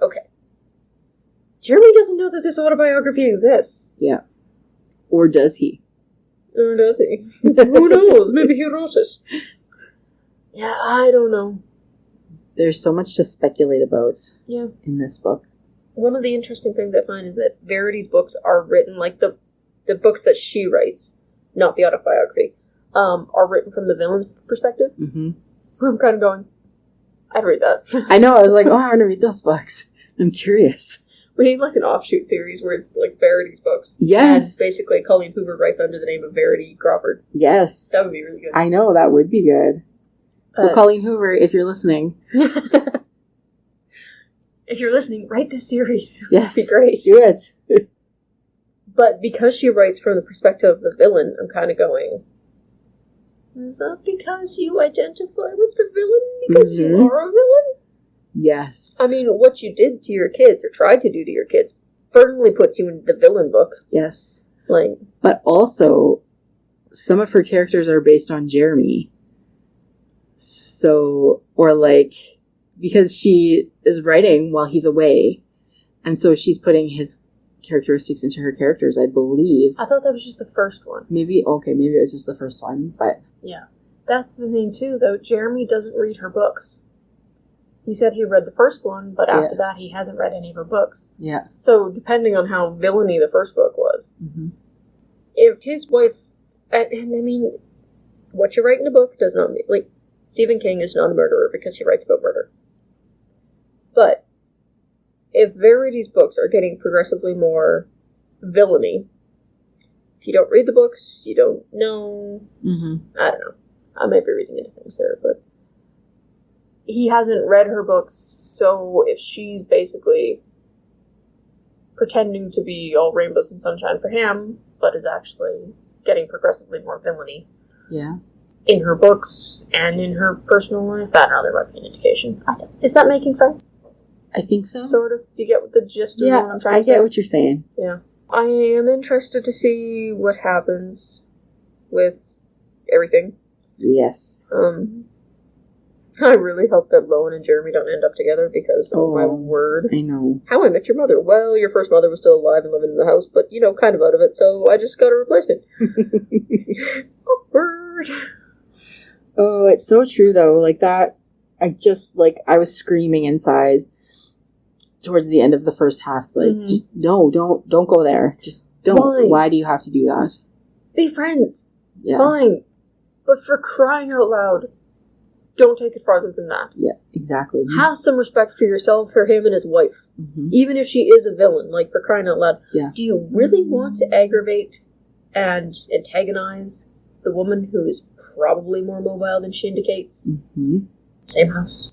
[SPEAKER 2] Okay. Jeremy doesn't know that this autobiography exists.
[SPEAKER 1] Yeah. Or does he?
[SPEAKER 2] Or does he? Who knows? Maybe he wrote it. Yeah, I don't know.
[SPEAKER 1] There's so much to speculate about in this book.
[SPEAKER 2] One of the interesting things I find is that Verity's books are written, like the books that she writes, not the autobiography, are written from the villain's perspective. Mm-hmm. Where I'm kind of going, I'd read that.
[SPEAKER 1] I know, I was like, I want to read those books. I'm curious.
[SPEAKER 2] We need like an offshoot series where it's like Verity's books.
[SPEAKER 1] Yes.
[SPEAKER 2] And basically Colleen Hoover writes under the name of Verity Crawford.
[SPEAKER 1] Yes.
[SPEAKER 2] That would be really good.
[SPEAKER 1] I know, that would be good. So Colleen Hoover, if you're listening.
[SPEAKER 2] If you're listening, write this series.
[SPEAKER 1] Yes.
[SPEAKER 2] That'd be great.
[SPEAKER 1] Do it.
[SPEAKER 2] But because she writes from the perspective of the villain, I'm kind of going, is that because you identify with the villain because you are a villain?
[SPEAKER 1] Yes.
[SPEAKER 2] I mean, what you did to your kids, or tried to do to your kids, firmly puts you in the villain book.
[SPEAKER 1] Yes.
[SPEAKER 2] Like,
[SPEAKER 1] but also, some of her characters are based on Jeremy. So, or like, because she is writing while he's away, and so she's putting his characteristics into her characters, I believe.
[SPEAKER 2] I thought that was just the first one.
[SPEAKER 1] Maybe it was just the first one, but...
[SPEAKER 2] Yeah. That's the thing, too, though. Jeremy doesn't read her books. He said he read the first one, but after that, he hasn't read any of her books.
[SPEAKER 1] Yeah.
[SPEAKER 2] So, depending on how villainy the first book was, if his wife... And I mean, what you write in a book does not mean... Like, Stephen King is not a murderer because he writes about murder. But if Verity's books are getting progressively more villainy, if you don't read the books, you don't know. I don't know. I might be reading into things there, but he hasn't read her books, so if she's basically pretending to be all rainbows and sunshine for him, but is actually getting progressively more villainy.
[SPEAKER 1] Yeah.
[SPEAKER 2] In her books and in her personal life, I don't know, there might be an indication. Is that making sense?
[SPEAKER 1] I think so.
[SPEAKER 2] Sort of. You get the gist of what I'm trying to say?
[SPEAKER 1] I get what you're saying.
[SPEAKER 2] Yeah. I am interested to see what happens with everything.
[SPEAKER 1] Yes.
[SPEAKER 2] I really hope that Lowen and Jeremy don't end up together because, oh my word.
[SPEAKER 1] I know.
[SPEAKER 2] How I Met Your Mother. Well, your first mother was still alive and living in the house, but, kind of out of it, so I just got a replacement. Awkward.
[SPEAKER 1] Oh, it's so true, though. Like, that, I was screaming inside towards the end of the first half. Like, just, no, don't go there. Just don't. Why do you have to do that?
[SPEAKER 2] Be friends.
[SPEAKER 1] Yeah.
[SPEAKER 2] Fine. But for crying out loud, don't take it farther than that.
[SPEAKER 1] Yeah, exactly.
[SPEAKER 2] Have some respect for yourself, for him and his wife. Mm-hmm. Even if she is a villain, like, for crying out loud.
[SPEAKER 1] Yeah.
[SPEAKER 2] Do you really want to aggravate and antagonize the woman who is probably more mobile than she indicates?
[SPEAKER 1] Mm-hmm.
[SPEAKER 2] Same house.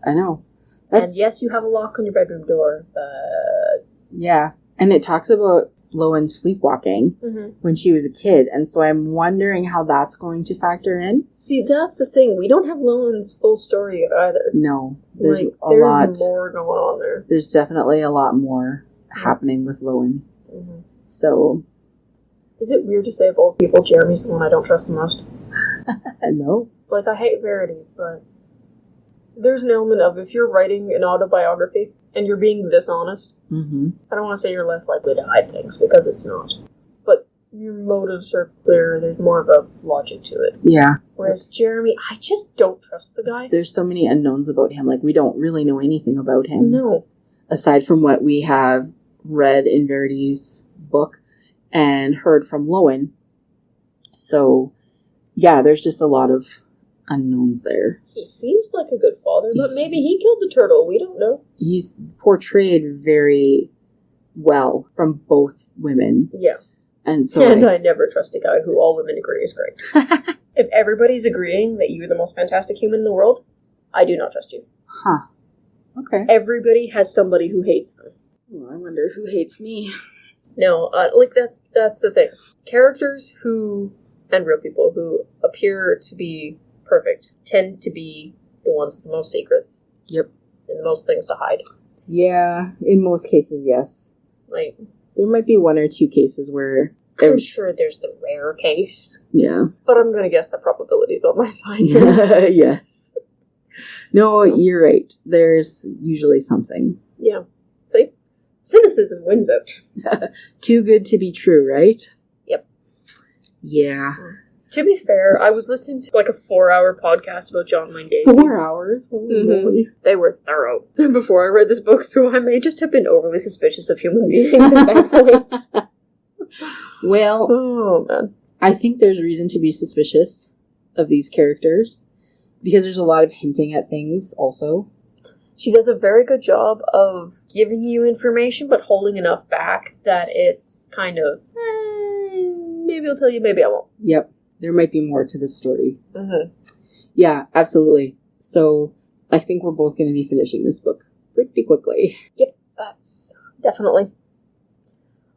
[SPEAKER 1] I know.
[SPEAKER 2] And yes, you have a lock on your bedroom door, but...
[SPEAKER 1] Yeah. And it talks about Lowen sleepwalking when she was a kid, and so I'm wondering how that's going to factor in.
[SPEAKER 2] See, that's the thing. We don't have Lowen's full story yet either.
[SPEAKER 1] No. There's
[SPEAKER 2] there's more going on there.
[SPEAKER 1] There's definitely a lot more happening with Lowen. Mm-hmm. So...
[SPEAKER 2] Is it weird to say of all people, Jeremy's the one I don't trust the most?
[SPEAKER 1] No.
[SPEAKER 2] Like, I hate Verity, but... There's an element of, if you're writing an autobiography, and you're being this honest, I don't want to say you're less likely to hide things, because it's not. But your motives are clear, there's more of a logic to it.
[SPEAKER 1] Yeah.
[SPEAKER 2] Whereas Jeremy, I just don't trust the guy.
[SPEAKER 1] There's so many unknowns about him, like, we don't really know anything about him.
[SPEAKER 2] No.
[SPEAKER 1] Aside from what we have read in Verity's book, and heard from Lowen. So, yeah, there's just a lot of unknowns there.
[SPEAKER 2] He seems like a good father, but maybe he killed the turtle. We don't know.
[SPEAKER 1] He's portrayed very well from both women.
[SPEAKER 2] Yeah.
[SPEAKER 1] And so
[SPEAKER 2] I never trust a guy who all women agree is great. If everybody's agreeing that you're the most fantastic human in the world, I do not trust you.
[SPEAKER 1] Huh. Okay.
[SPEAKER 2] Everybody has somebody who hates them.
[SPEAKER 1] Well, I wonder who hates me.
[SPEAKER 2] No, that's the thing. Characters who, and real people who appear to be perfect, tend to be the ones with the most secrets.
[SPEAKER 1] Yep.
[SPEAKER 2] And the most things to hide.
[SPEAKER 1] Yeah, in most cases, yes.
[SPEAKER 2] Like,
[SPEAKER 1] there might be one or two cases where...
[SPEAKER 2] I'm sure there's the rare case.
[SPEAKER 1] Yeah.
[SPEAKER 2] But I'm going to guess the probability's on my side.
[SPEAKER 1] Yes. No, you're right. There's usually something.
[SPEAKER 2] Yeah. See? Cynicism wins out.
[SPEAKER 1] Too good to be true, right?
[SPEAKER 2] Yep.
[SPEAKER 1] Yeah.
[SPEAKER 2] To be fair, I was listening to like a 4-hour podcast about John Wayne Gacy.
[SPEAKER 1] 4 hours? Holy.
[SPEAKER 2] They were thorough before I read this book, so I may just have been overly suspicious of human beings at that point.
[SPEAKER 1] Well,
[SPEAKER 2] oh man,
[SPEAKER 1] I think there's reason to be suspicious of these characters because there's a lot of hinting at things also.
[SPEAKER 2] She does a very good job of giving you information, but holding enough back that it's kind of, maybe I'll tell you, maybe I won't.
[SPEAKER 1] Yep. There might be more to this story.
[SPEAKER 2] Mm-hmm.
[SPEAKER 1] Yeah, absolutely. So, I think we're both going to be finishing this book pretty quickly.
[SPEAKER 2] Yep, that's definitely.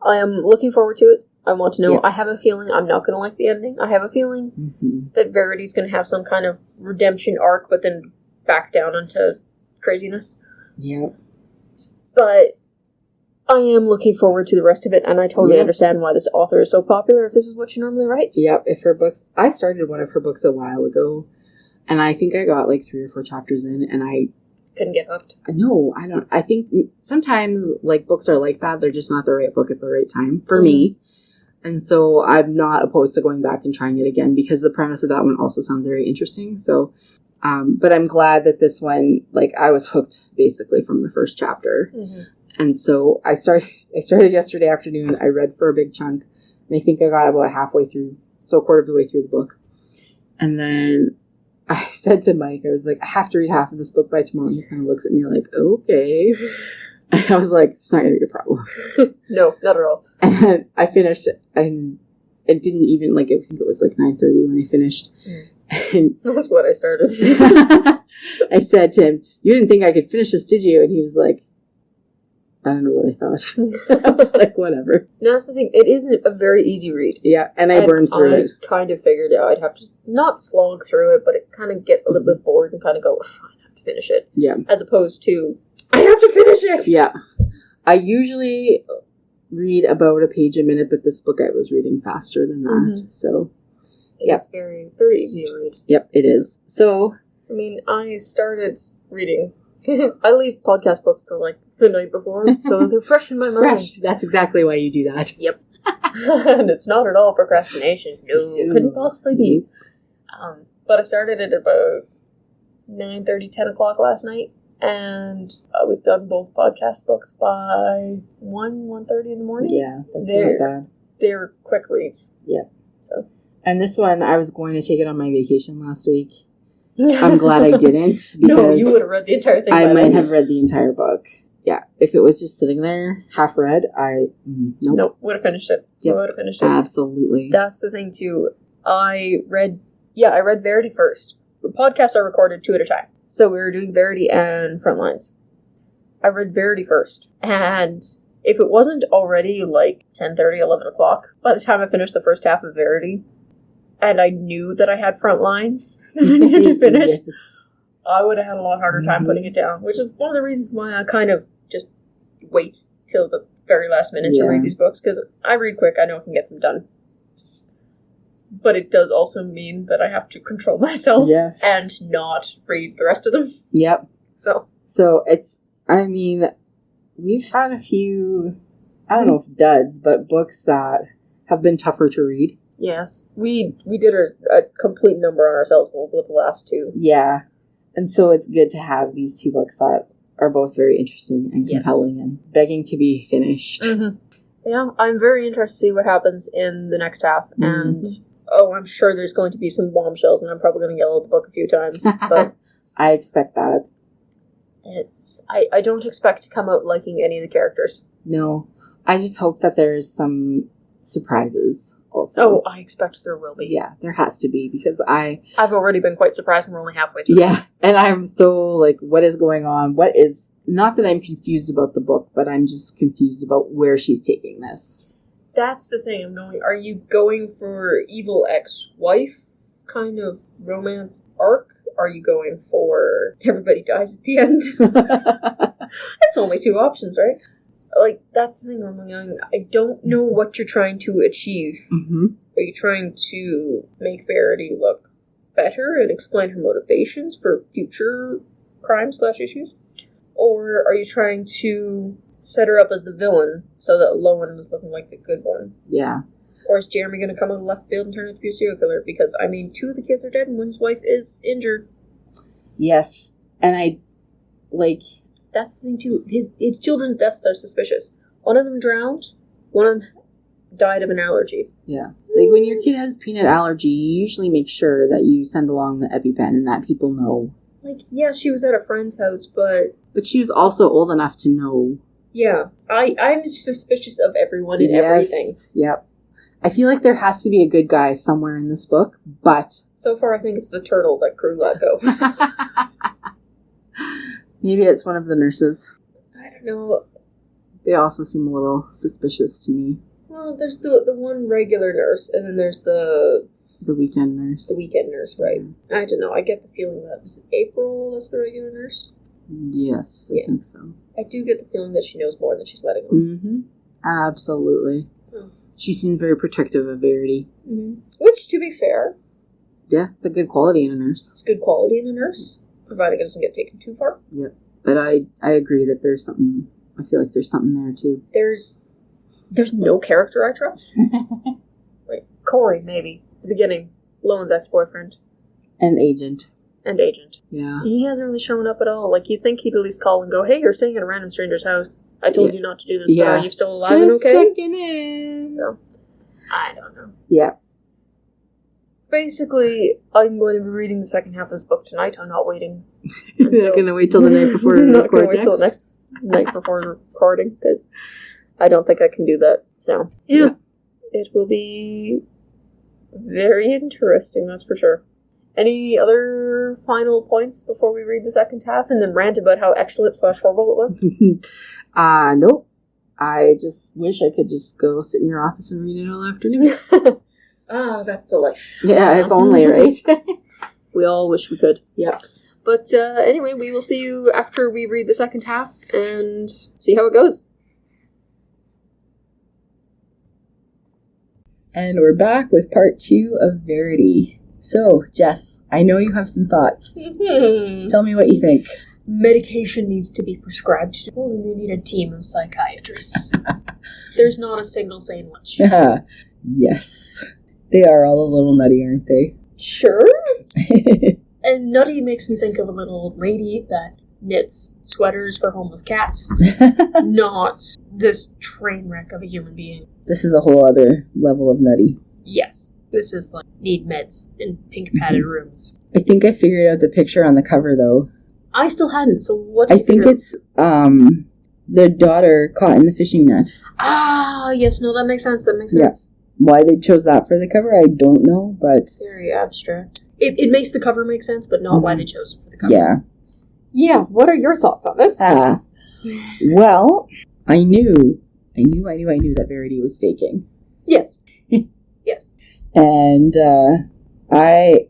[SPEAKER 2] I am looking forward to it. I want to know. Yep. I have a feeling I'm not going to like the ending. I have a feeling that Verity's going to have some kind of redemption arc, but then back down into craziness.
[SPEAKER 1] Yeah.
[SPEAKER 2] But I am looking forward to the rest of it, and I totally understand why this author is so popular if this is what she normally writes.
[SPEAKER 1] Yep, if her books... I started one of her books a while ago, and I think I got like 3 or 4 chapters in, and I...
[SPEAKER 2] couldn't get hooked.
[SPEAKER 1] No, I don't. I think sometimes, like, books are like that. They're just not the right book at the right time for me. And so I'm not opposed to going back and trying it again, because the premise of that one also sounds very interesting. So... but I'm glad that this one, like, I was hooked basically from the first chapter. Mm-hmm. And so I started yesterday afternoon. I read for a big chunk, and I think I got about halfway through, so a quarter of the way through the book. And then I said to Mike, I was like, I have to read half of this book by tomorrow. And he kind of looks at me like, okay. And I was like, it's not going to be a problem.
[SPEAKER 2] No, not at all.
[SPEAKER 1] And then I finished it, and it didn't even, like, I think it was like 9:30 when I finished. And
[SPEAKER 2] that's what I started.
[SPEAKER 1] I said to him, you didn't think I could finish this, did you? And he was like, I don't know what I thought. I was like, whatever.
[SPEAKER 2] No, that's the thing. It isn't a very easy read.
[SPEAKER 1] Yeah, and I burned through it.
[SPEAKER 2] I kind of figured out I'd have to not slog through it, but it kind of get a little bit bored and kind of go, fine, I have to finish it.
[SPEAKER 1] Yeah.
[SPEAKER 2] As opposed to, I have to finish it!
[SPEAKER 1] Yeah. I usually read about a page a minute, but this book I was reading faster than that. So,
[SPEAKER 2] it's very, very easy to read.
[SPEAKER 1] Yep, it is. So,
[SPEAKER 2] I mean, I started reading. I leave podcast books till like the night before, so they're fresh in my mind.
[SPEAKER 1] Fresh. That's exactly why you do that.
[SPEAKER 2] Yep. And it's not at all procrastination. No, couldn't possibly be. But I started at about 9:30, 10 o'clock last night, and I was done both podcast books by 1:30 in the morning.
[SPEAKER 1] Yeah, that's not bad.
[SPEAKER 2] They're quick reads.
[SPEAKER 1] Yeah.
[SPEAKER 2] So.
[SPEAKER 1] And this one, I was going to take it on my vacation last week. I'm glad I didn't. Because
[SPEAKER 2] no, you would have read the entire thing.
[SPEAKER 1] I might have read the entire book. Yeah, if it was just sitting there, half read, nope,
[SPEAKER 2] would have finished it.
[SPEAKER 1] Yep.
[SPEAKER 2] Would have finished it.
[SPEAKER 1] Absolutely.
[SPEAKER 2] That's the thing too. I read Verity first. The podcasts are recorded 2 at a time. So we were doing Verity and Frontlines. I read Verity first. And if it wasn't already like 10:30, 11 o'clock, by the time I finished the first half of Verity, and I knew that I had Frontlines that I needed to finish, yes. I would have had a lot harder time putting it down, which is one of the reasons why I kind of just wait till the very last minute to read these books, because I read quick, I know I can get them done. But it does also mean that I have to control myself and not read the rest of them.
[SPEAKER 1] Yep.
[SPEAKER 2] So
[SPEAKER 1] it's, I mean, we've had a few, I don't know if duds, but books that have been tougher to read.
[SPEAKER 2] Yes. We did a complete number on ourselves with the last 2.
[SPEAKER 1] Yeah. And so it's good to have these 2 books that are both very interesting and compelling and begging to be finished.
[SPEAKER 2] Mm-hmm. Yeah, I'm very interested to see what happens in the next half. And, I'm sure there's going to be some bombshells, and I'm probably going to yell at the book a few times. But
[SPEAKER 1] I expect that.
[SPEAKER 2] I don't expect to come out liking any of the characters.
[SPEAKER 1] No. I just hope that there's some surprises also.
[SPEAKER 2] Oh, I expect there will be.
[SPEAKER 1] Yeah, there has to be, because I've
[SPEAKER 2] already been quite surprised, and we're only halfway through.
[SPEAKER 1] Yeah, and I'm so, like, what is going on? Not that I'm confused about the book, but I'm just confused about where she's taking this.
[SPEAKER 2] That's the thing. Are you going for evil ex-wife kind of romance arc? Are you going for everybody dies at the end? That's only 2 options, right? Like, that's the thing where I'm going, I don't know what you're trying to achieve. Mm-hmm. Are you trying to make Verity look better and explain her motivations for future crimes/issues? Or are you trying to set her up as the villain so that Lowen is looking like the good one?
[SPEAKER 1] Yeah.
[SPEAKER 2] Or is Jeremy going to come out of left field and turn out to be a serial killer? Because, 2 of the kids are dead and his wife is injured.
[SPEAKER 1] Yes. And
[SPEAKER 2] that's the thing, too. His children's deaths are suspicious. One of them drowned. One of them died of an allergy.
[SPEAKER 1] Yeah. Like, when your kid has peanut allergy, you usually make sure that you send along the EpiPen and that people know.
[SPEAKER 2] Like, yeah, she was at a friend's house, but...
[SPEAKER 1] But she was also old enough to know.
[SPEAKER 2] Yeah. I'm suspicious of everyone and everything.
[SPEAKER 1] Yep. I feel like there has to be a good guy somewhere in this book, but...
[SPEAKER 2] So far, I think it's the turtle that Crew let go.
[SPEAKER 1] Maybe it's one of the nurses.
[SPEAKER 2] I don't know.
[SPEAKER 1] They also seem a little suspicious to me.
[SPEAKER 2] Well, there's the one regular nurse, and then there's the
[SPEAKER 1] weekend nurse.
[SPEAKER 2] The weekend nurse, right. I don't know. I get the feeling that is it April that's the regular nurse?
[SPEAKER 1] Yes, I think so.
[SPEAKER 2] I do get the feeling that she knows more than she's letting on.
[SPEAKER 1] Mm-hmm. Absolutely. Oh. She seemed very protective of Verity.
[SPEAKER 2] Mm-hmm. Which, to be fair...
[SPEAKER 1] Yeah, it's a good quality in a nurse.
[SPEAKER 2] It's good quality in a nurse, provided it doesn't get taken too far.
[SPEAKER 1] Yep. But I agree that there's something... I feel like there's something there, too.
[SPEAKER 2] There's no character I trust. Like, Corey, maybe. At the beginning. Lowen's ex-boyfriend.
[SPEAKER 1] And agent.
[SPEAKER 2] Yeah. He hasn't really shown up at all. Like, you'd think he'd at least call and go, hey, you're staying at a random stranger's house. I told you not to do this, but are you still alive and okay?
[SPEAKER 1] Just checking in.
[SPEAKER 2] So, I don't know.
[SPEAKER 1] Yeah.
[SPEAKER 2] Basically, I'm going to be reading the second half of this book tonight. I'm not waiting.
[SPEAKER 1] You're not going to wait till the night before we record next?
[SPEAKER 2] I'm not going to wait till the next night before recording, because I don't think I can do that. So, yeah. It will be very interesting, that's for sure. Any other final points before we read the second half and then rant about how excellent/horrible it was?
[SPEAKER 1] Nope. I just wish I could just go sit in your office and read it all afternoon.
[SPEAKER 2] That's the life.
[SPEAKER 1] Yeah, if only, right?
[SPEAKER 2] We all wish we could.
[SPEAKER 1] Yep.
[SPEAKER 2] But anyway, we will see you after we read the second half and see how it goes.
[SPEAKER 1] And we're back with part 2 of Verity. So, Jess, I know you have some thoughts. Tell me what you think.
[SPEAKER 2] Medication needs to be prescribed to people, and they need a team of psychiatrists. There's not a single sane one.
[SPEAKER 1] Yes. They are all a little nutty, aren't they?
[SPEAKER 2] Sure. And nutty makes me think of a little old lady that knits sweaters for homeless cats. Not this train wreck of a human being.
[SPEAKER 1] This is a whole other level of nutty.
[SPEAKER 2] Yes. This is like need meds in pink padded rooms.
[SPEAKER 1] I think I figured out the picture on the cover, though.
[SPEAKER 2] I still hadn't, so what?
[SPEAKER 1] I think it's the daughter caught in the fishing net.
[SPEAKER 2] Ah, yes, no, that makes sense. That makes sense.
[SPEAKER 1] Why they chose that for the cover, I don't know, but
[SPEAKER 2] Very abstract. It makes the cover make sense, but not why they chose it for the cover.
[SPEAKER 1] Yeah.
[SPEAKER 2] Yeah, what are your thoughts on this?
[SPEAKER 1] Well, I knew that Verity was faking.
[SPEAKER 2] Yes. Yes.
[SPEAKER 1] And I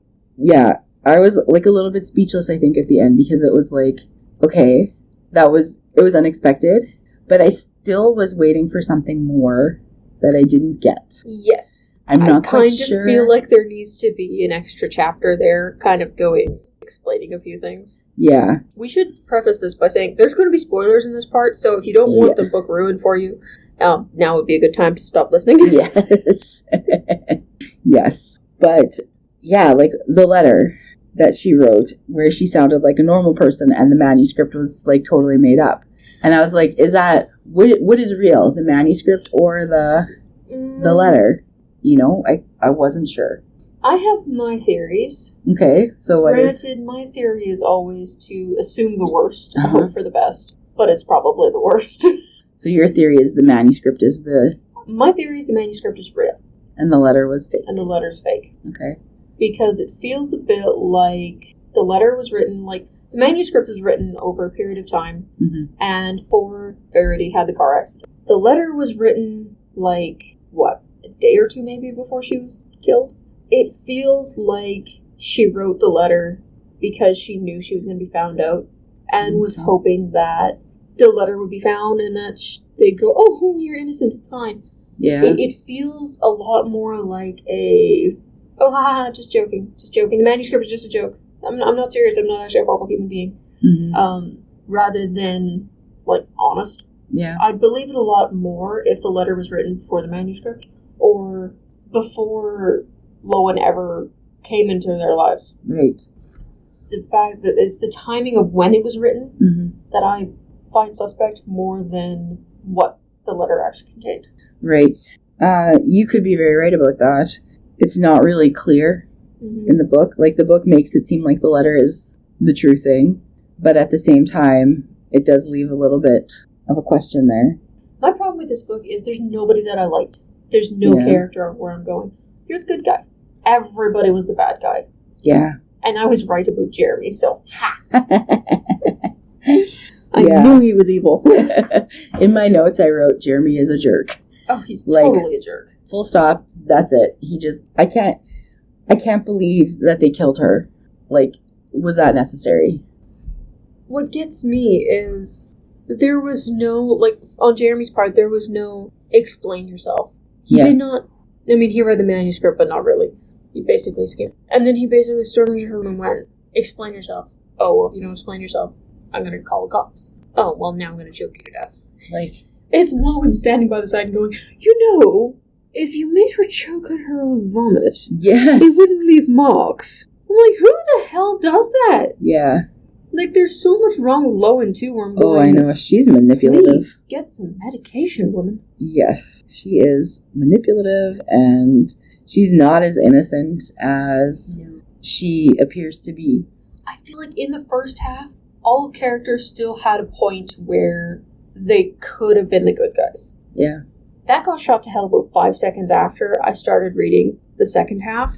[SPEAKER 1] was like a little bit speechless, I think, at the end, because it was like, okay, it was unexpected, but I still was waiting for something more that I didn't get.
[SPEAKER 2] Yes.
[SPEAKER 1] I'm not quite sure.
[SPEAKER 2] I kind of feel like there needs to be an extra chapter there, kind of explaining a few things.
[SPEAKER 1] Yeah.
[SPEAKER 2] We should preface this by saying there's going to be spoilers in this part, so if you don't want the book ruined for you, now would be a good time to stop listening.
[SPEAKER 1] Yes. Yes. But, yeah, like, the letter that she wrote, where she sounded like a normal person, and the manuscript was, like, totally made up. And I was like, is that, what is real? The manuscript or the letter? You know, I wasn't sure.
[SPEAKER 2] I have my theories.
[SPEAKER 1] Okay, so
[SPEAKER 2] Granted, my theory is always to assume the worst and hope for the best, but it's probably the worst.
[SPEAKER 1] So your theory is the manuscript is
[SPEAKER 2] My theory is the manuscript is real.
[SPEAKER 1] And the letter was fake.
[SPEAKER 2] And the letter's fake.
[SPEAKER 1] Okay.
[SPEAKER 2] Because it feels a bit like the letter was written, like, the manuscript was written over a period of time, and poor Verity had the car accident. The letter was written, like, what, a day or two maybe before she was killed? It feels like she wrote the letter because she knew she was going to be found out and was hoping that the letter would be found and that they'd go, oh, you're innocent, it's fine.
[SPEAKER 1] Yeah.
[SPEAKER 2] It feels a lot more like just joking. The manuscript is just a joke. I'm not serious. I'm not actually a horrible human being. Rather than, like, honest.
[SPEAKER 1] Yeah.
[SPEAKER 2] I'd believe it a lot more if the letter was written before the manuscript or before Lowen ever came into their lives.
[SPEAKER 1] Right.
[SPEAKER 2] The fact that it's the timing of when it was written that I find suspect more than what the letter actually contained.
[SPEAKER 1] Right. You could be very right about that. It's not really clear in the book. Like, the book makes it seem like the letter is the true thing, but at the same time, it does leave a little bit of a question there.
[SPEAKER 2] My problem with this book is there's nobody that I liked. There's no character on where I'm going. You're the good guy. Everybody was the bad guy.
[SPEAKER 1] Yeah.
[SPEAKER 2] And I was right about Jeremy, so ha! I knew he was evil.
[SPEAKER 1] In my notes, I wrote, Jeremy is a jerk.
[SPEAKER 2] Oh, he's totally a jerk.
[SPEAKER 1] Full stop. That's it. I can't believe that they killed her. Like, was that necessary?
[SPEAKER 2] What gets me is there was no, like, on Jeremy's part, there was no explain yourself. He did not, I mean, he read the manuscript, but not really. He basically skimmed. And then he basically stormed into her room and went, explain yourself. Oh, well, if you don't explain yourself, I'm going to call the cops. Oh, well, now I'm going to choke you to death.
[SPEAKER 1] Like,
[SPEAKER 2] it's Lowen standing by the side and going, you know, if you made her choke on her own vomit, it wouldn't leave marks. I'm like, who the hell does that?
[SPEAKER 1] Yeah.
[SPEAKER 2] Like, there's so much wrong with Lowen, too, where I'm going,
[SPEAKER 1] oh, I know. She's manipulative.
[SPEAKER 2] Please, get some medication, woman.
[SPEAKER 1] Yes. She is manipulative, and she's not as innocent as she appears to be.
[SPEAKER 2] I feel like in the first half, all characters still had a point where they could have been the good guys.
[SPEAKER 1] Yeah.
[SPEAKER 2] That got shot to hell about 5 seconds after I started reading the second half.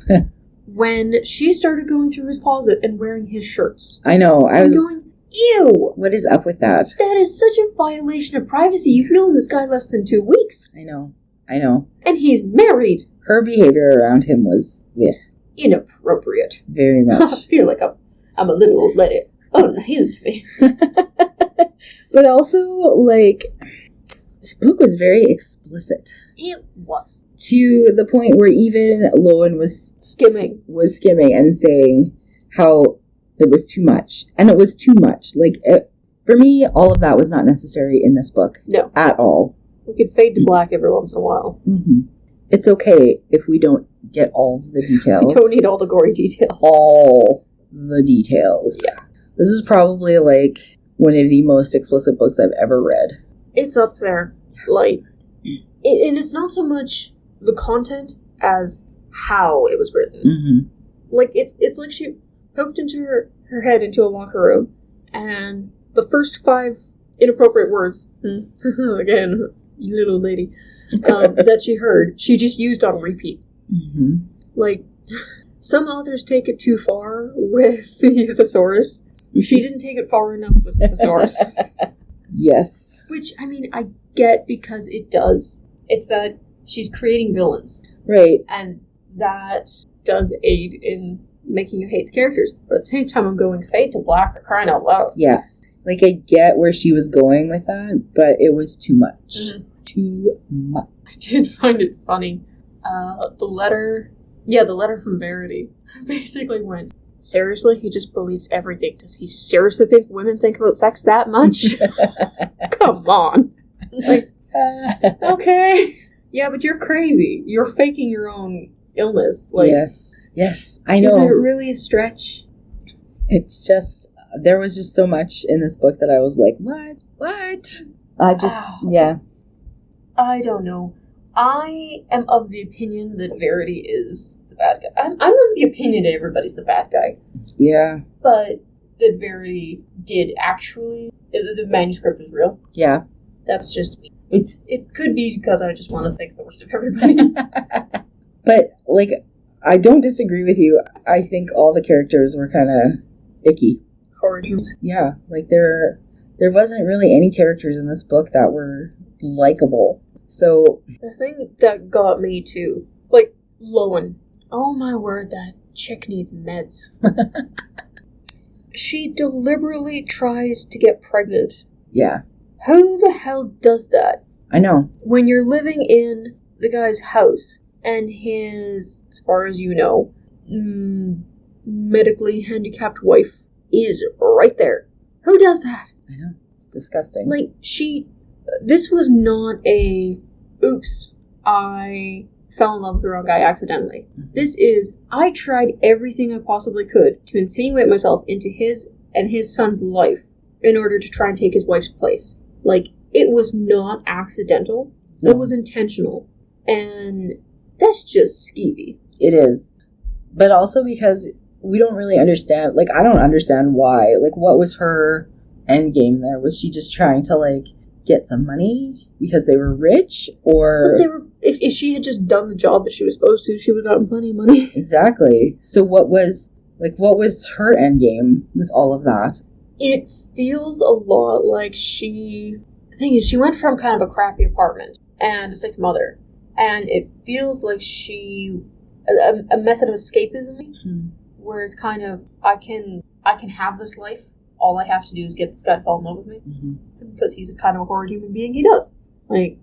[SPEAKER 2] When she started going through his closet and wearing his shirts.
[SPEAKER 1] I know. I was
[SPEAKER 2] going, ew!
[SPEAKER 1] What is up with that?
[SPEAKER 2] That is such a violation of privacy. You've known this guy less than 2 weeks.
[SPEAKER 1] I know.
[SPEAKER 2] And he's married.
[SPEAKER 1] Her behavior around him was inappropriate.
[SPEAKER 2] Very much. I feel like I'm I'm a little old lady. Oh, now hand to me.
[SPEAKER 1] But also, like, this book was very explicit.
[SPEAKER 2] It was.
[SPEAKER 1] To the point where even Lowen was
[SPEAKER 2] skimming
[SPEAKER 1] and saying how it was too much. And it was too much. Like, for me, all of that was not necessary in this book.
[SPEAKER 2] No.
[SPEAKER 1] At all.
[SPEAKER 2] We could fade to black every once in a while.
[SPEAKER 1] Mm-hmm. It's okay if we don't get all the details.
[SPEAKER 2] We don't need all the gory details.
[SPEAKER 1] All the details.
[SPEAKER 2] Yeah.
[SPEAKER 1] This is probably, like, one of the most explicit books I've ever read.
[SPEAKER 2] It's up there. Like, and it's not so much the content as how it was written.
[SPEAKER 1] Mm-hmm.
[SPEAKER 2] Like, it's like she poked into her head into a locker room, and the first 5 inappropriate words, again, you little lady, that she heard, she just used on repeat.
[SPEAKER 1] Mm-hmm.
[SPEAKER 2] Like, some authors take it too far with the thesaurus. She didn't take it far enough with the thesaurus.
[SPEAKER 1] Yes.
[SPEAKER 2] Which, I mean, I get because it does. It's that she's creating villains.
[SPEAKER 1] Right.
[SPEAKER 2] And that does aid in making you hate the characters. But at the same time, I'm going fade to black for crying out loud.
[SPEAKER 1] Yeah. Like, I get where she was going with that, but it was too much. Mm-hmm. Too much.
[SPEAKER 2] I did find it funny. The letter from Verity basically went, seriously? He just believes everything. Does he seriously think women think about sex that much? Come on. Like, okay. Yeah, but you're crazy. You're faking your own illness. Like,
[SPEAKER 1] Yes, I know.
[SPEAKER 2] Is it really a stretch?
[SPEAKER 1] It's just, there was just so much in this book that I was like, what? Yeah.
[SPEAKER 2] I don't know. I am of the opinion that Verity is the bad guy. I'm of the opinion that everybody's the bad guy.
[SPEAKER 1] Yeah.
[SPEAKER 2] But that Verity did actually, the manuscript is real.
[SPEAKER 1] Yeah.
[SPEAKER 2] That's just me.
[SPEAKER 1] It
[SPEAKER 2] could be because I just want to think the worst of everybody.
[SPEAKER 1] But, like, I don't disagree with you. I think all the characters were kind of icky.
[SPEAKER 2] Horrid.
[SPEAKER 1] Yeah. Like, there wasn't really any characters in this book that were likable. So
[SPEAKER 2] the thing that got me too, like, Lowen. Oh my word, that chick needs meds. She deliberately tries to get pregnant.
[SPEAKER 1] Yeah.
[SPEAKER 2] Who the hell does that?
[SPEAKER 1] I know.
[SPEAKER 2] When you're living in the guy's house and his, as far as you know, medically handicapped wife is right there. Who does that?
[SPEAKER 1] I know. It's disgusting.
[SPEAKER 2] Like, this was not a, oops, I fell in love with the wrong guy accidentally. Mm-hmm. This is, I tried everything I possibly could to insinuate myself into his and his son's life in order to try and take his wife's place. Like, it was not accidental. No. It was intentional. And that's just skeevy.
[SPEAKER 1] It is. But also because we don't really understand, like, I don't understand why. Like, what was her end game there? Was she just trying to, like, get some money because they were rich? Or
[SPEAKER 2] if she had just done the job that she was supposed to, she would have gotten plenty of money.
[SPEAKER 1] Exactly. So what was her end game with all of that?
[SPEAKER 2] It feels a lot like the thing is, she went from kind of a crappy apartment and a sick mother, and it feels like a method of escapism, mm-hmm. where it's kind of, I can have this life. All I have to do is get this guy to fall in love with me. Mm-hmm. Because he's a kind of a horrid human being, he does. Like,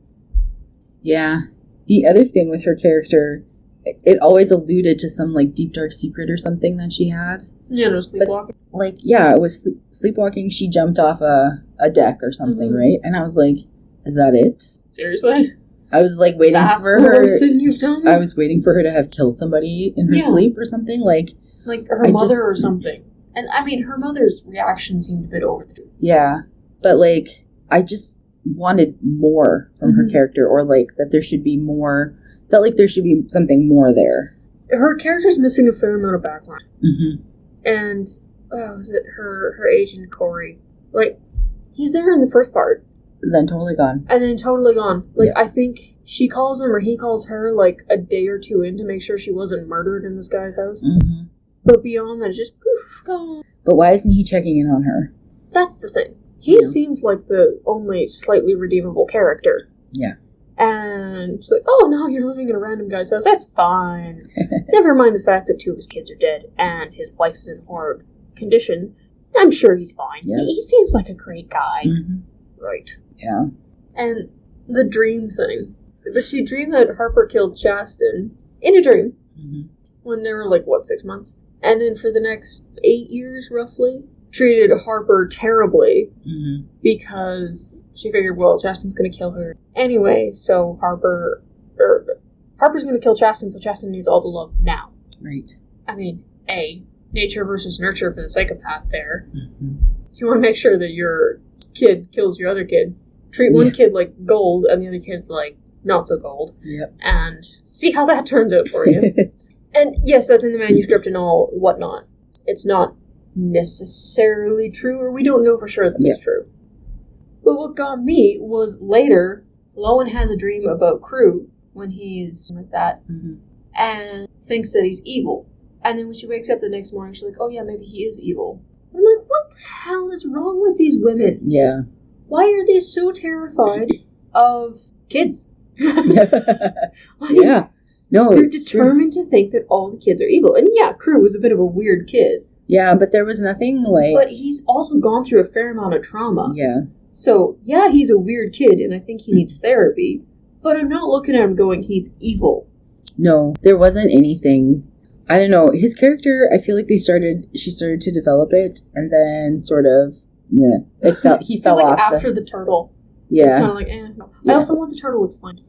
[SPEAKER 1] yeah. The other thing with her character, it always alluded to some, like, deep dark secret or something that she had.
[SPEAKER 2] Yeah, no, sleepwalking.
[SPEAKER 1] But, like, yeah, it was sleepwalking. She jumped off a deck or something, mm-hmm. right? And I was like, is that it?
[SPEAKER 2] Seriously?
[SPEAKER 1] I was, like, waiting for her.
[SPEAKER 2] That's the worst thing you've done?
[SPEAKER 1] I was waiting for her to have killed somebody in her sleep or something. Like
[SPEAKER 2] her mother or something. And, I mean, her mother's reaction seemed a bit over the top.
[SPEAKER 1] Yeah. But, like, I just wanted more from mm-hmm. her character, or, like, that there should be more. Felt like there should be something more there.
[SPEAKER 2] Her character's missing a fair amount of background.
[SPEAKER 1] Mm-hmm.
[SPEAKER 2] And, was it her agent, Corey? Like, he's there in the first part.
[SPEAKER 1] Then totally gone.
[SPEAKER 2] And then totally gone. Like, yeah. I think she calls him or he calls her, like, a day or two in to make sure she wasn't murdered in this guy's house. Mm-hmm. But beyond that, it's just, poof, gone.
[SPEAKER 1] But why isn't he checking in on her?
[SPEAKER 2] That's the thing. He seems like the only slightly redeemable character.
[SPEAKER 1] Yeah.
[SPEAKER 2] And it's like, oh, no, you're living in a random guy's house. That's fine. Never mind the fact that 2 of his kids are dead and his wife is in horror condition. I'm sure he's fine.
[SPEAKER 1] Yeah.
[SPEAKER 2] He seems like a great guy.
[SPEAKER 1] Mm-hmm.
[SPEAKER 2] Right.
[SPEAKER 1] Yeah.
[SPEAKER 2] And the dream thing. But she dreamed that Harper killed Chasten in a dream when they were 6 months. And then for the next 8 years, roughly, treated Harper terribly because she figured, well, Chasten's going to kill her anyway, so Harper's going to kill Chasten, so Chasten needs all the love now.
[SPEAKER 1] Right.
[SPEAKER 2] I mean, nature versus nurture for the psychopath there. You want to make sure that your kid kills your other kid. Treat one kid like gold and the other kid's like not so gold.
[SPEAKER 1] Yep.
[SPEAKER 2] And see how that turns out for you. And yes, that's in the manuscript and all whatnot. It's not necessarily true, or we don't know for sure that it's true. But what got me was later, Lowen has a dream about Crew when he's like that, and thinks that he's evil. And then when she wakes up the next morning, she's like, oh yeah, maybe he is evil. I'm like, what the hell is wrong with these women?
[SPEAKER 1] Yeah.
[SPEAKER 2] Why are they so terrified of kids?
[SPEAKER 1] Yeah. No,
[SPEAKER 2] they're determined to think that all the kids are evil. And yeah, Crew was a bit of a weird kid.
[SPEAKER 1] Yeah, but there was nothing like...
[SPEAKER 2] But he's also gone through a fair amount of trauma.
[SPEAKER 1] Yeah.
[SPEAKER 2] So, yeah, he's a weird kid, and I think he needs therapy. But I'm not looking at him going, he's evil.
[SPEAKER 1] No, there wasn't anything... I don't know. His character, I feel like she started to develop it, and then sort of... Yeah. He fell off.
[SPEAKER 2] After the turtle.
[SPEAKER 1] Yeah.
[SPEAKER 2] It's kind of like, no. Yeah. I also want the turtle explained.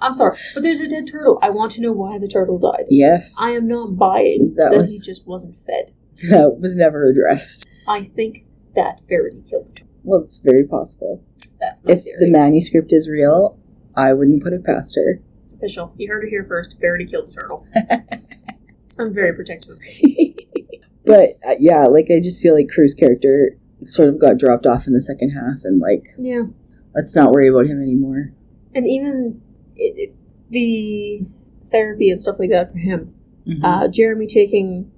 [SPEAKER 2] I'm sorry, but there's a dead turtle. I want to know why the turtle died.
[SPEAKER 1] Yes.
[SPEAKER 2] I am not buying that he just wasn't fed.
[SPEAKER 1] That was never addressed.
[SPEAKER 2] I think that Verity killed the turtle.
[SPEAKER 1] Well, it's very possible.
[SPEAKER 2] That's my theory.
[SPEAKER 1] If the manuscript is real, I wouldn't put it past her.
[SPEAKER 2] It's official. You heard it here first. Verity killed the turtle. I'm very protective of her.
[SPEAKER 1] But, yeah, I just feel like Crew's character sort of got dropped off in the second half, and,
[SPEAKER 2] yeah.
[SPEAKER 1] Let's not worry about him anymore.
[SPEAKER 2] And even... the therapy and stuff like that for him. Jeremy taking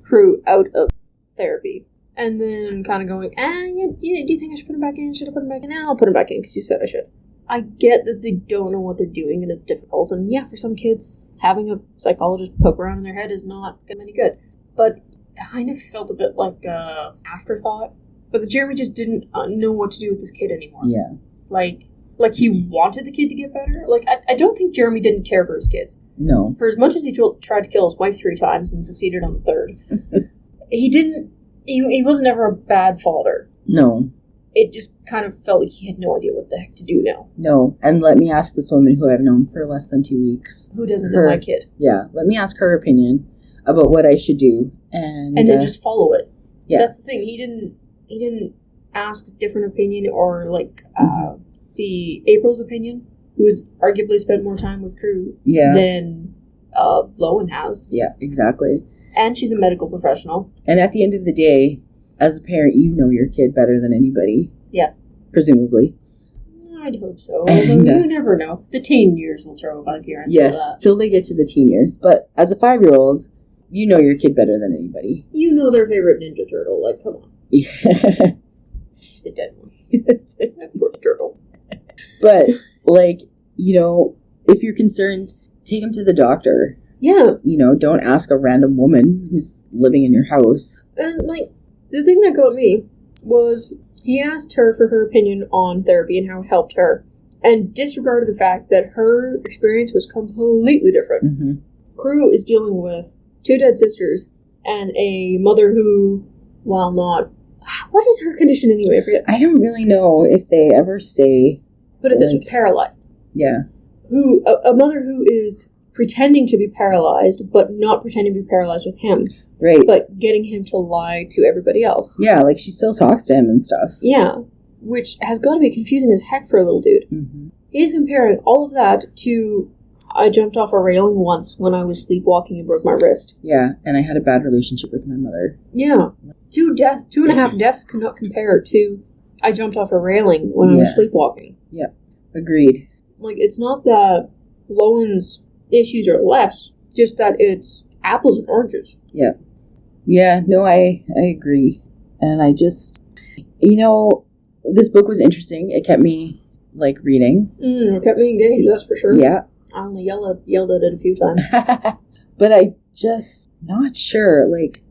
[SPEAKER 2] Crew out of therapy. And then kind of going, do you think I should put him back in? Should I put him back in? I'll put him back in because you said I should. I get that they don't know what they're doing and it's difficult. And yeah, for some kids, having a psychologist poke around in their head is not any good. But it kind of felt a bit like an afterthought. But the Jeremy just didn't know what to do with this kid anymore.
[SPEAKER 1] Yeah.
[SPEAKER 2] Like he wanted the kid to get better. I don't think Jeremy didn't care for his kids.
[SPEAKER 1] No.
[SPEAKER 2] For as much as he tried to kill his wife 3 times and succeeded on the 3rd, he didn't. He wasn't ever a bad father.
[SPEAKER 1] No.
[SPEAKER 2] It just kind of felt like he had no idea what the heck to do now.
[SPEAKER 1] No. And let me ask this woman who I've known for less than 2 weeks.
[SPEAKER 2] Who doesn't know my kid?
[SPEAKER 1] Yeah. Let me ask her opinion about what I should do. And
[SPEAKER 2] then just follow it.
[SPEAKER 1] Yeah.
[SPEAKER 2] That's the thing. He didn't ask a different opinion or the April's opinion, who's arguably spent more time with Crew than Lowen has.
[SPEAKER 1] Yeah, exactly.
[SPEAKER 2] And she's a medical professional.
[SPEAKER 1] And at the end of the day, as a parent, you know your kid better than anybody.
[SPEAKER 2] Yeah.
[SPEAKER 1] Presumably.
[SPEAKER 2] I'd hope so. Although you never know. The teen years will throw a bug here.
[SPEAKER 1] Yes, till they get to the teen years. But as a 5-year-old, you know your kid better than anybody.
[SPEAKER 2] You know their favorite Ninja Turtle. Come on.
[SPEAKER 1] Yeah.
[SPEAKER 2] The dead one. That poor turtle.
[SPEAKER 1] But, if you're concerned, take him to the doctor.
[SPEAKER 2] Yeah.
[SPEAKER 1] Don't ask a random woman who's living in your house.
[SPEAKER 2] And, the thing that got me was he asked her for her opinion on therapy and how it helped her, and disregarded the fact that her experience was completely different. Crew is dealing with 2 dead sisters and a mother who, while not... What is her condition anyway? I forget.
[SPEAKER 1] I don't really know if they ever say...
[SPEAKER 2] Put it this way, paralyzed.
[SPEAKER 1] Yeah.
[SPEAKER 2] A mother who is pretending to be paralyzed, but not pretending to be paralyzed with him.
[SPEAKER 1] Right.
[SPEAKER 2] But getting him to lie to everybody else.
[SPEAKER 1] Yeah, she still talks to him and stuff.
[SPEAKER 2] Yeah. Which has got to be confusing as heck for a little dude. He's comparing all of that to... I jumped off a railing once when I was sleepwalking and broke my wrist.
[SPEAKER 1] Yeah, and I had a bad relationship with my mother.
[SPEAKER 2] Yeah. 2.5 deaths cannot compare to I jumped off a railing when I was sleepwalking.
[SPEAKER 1] Yeah, agreed.
[SPEAKER 2] It's not that Lowen's issues are less, just that it's apples and oranges.
[SPEAKER 1] Yeah. Yeah, no, I agree. And I just, this book was interesting. It kept me, reading.
[SPEAKER 2] It kept me engaged, that's for sure.
[SPEAKER 1] Yeah.
[SPEAKER 2] I only yelled at it a few times.
[SPEAKER 1] But I just not sure.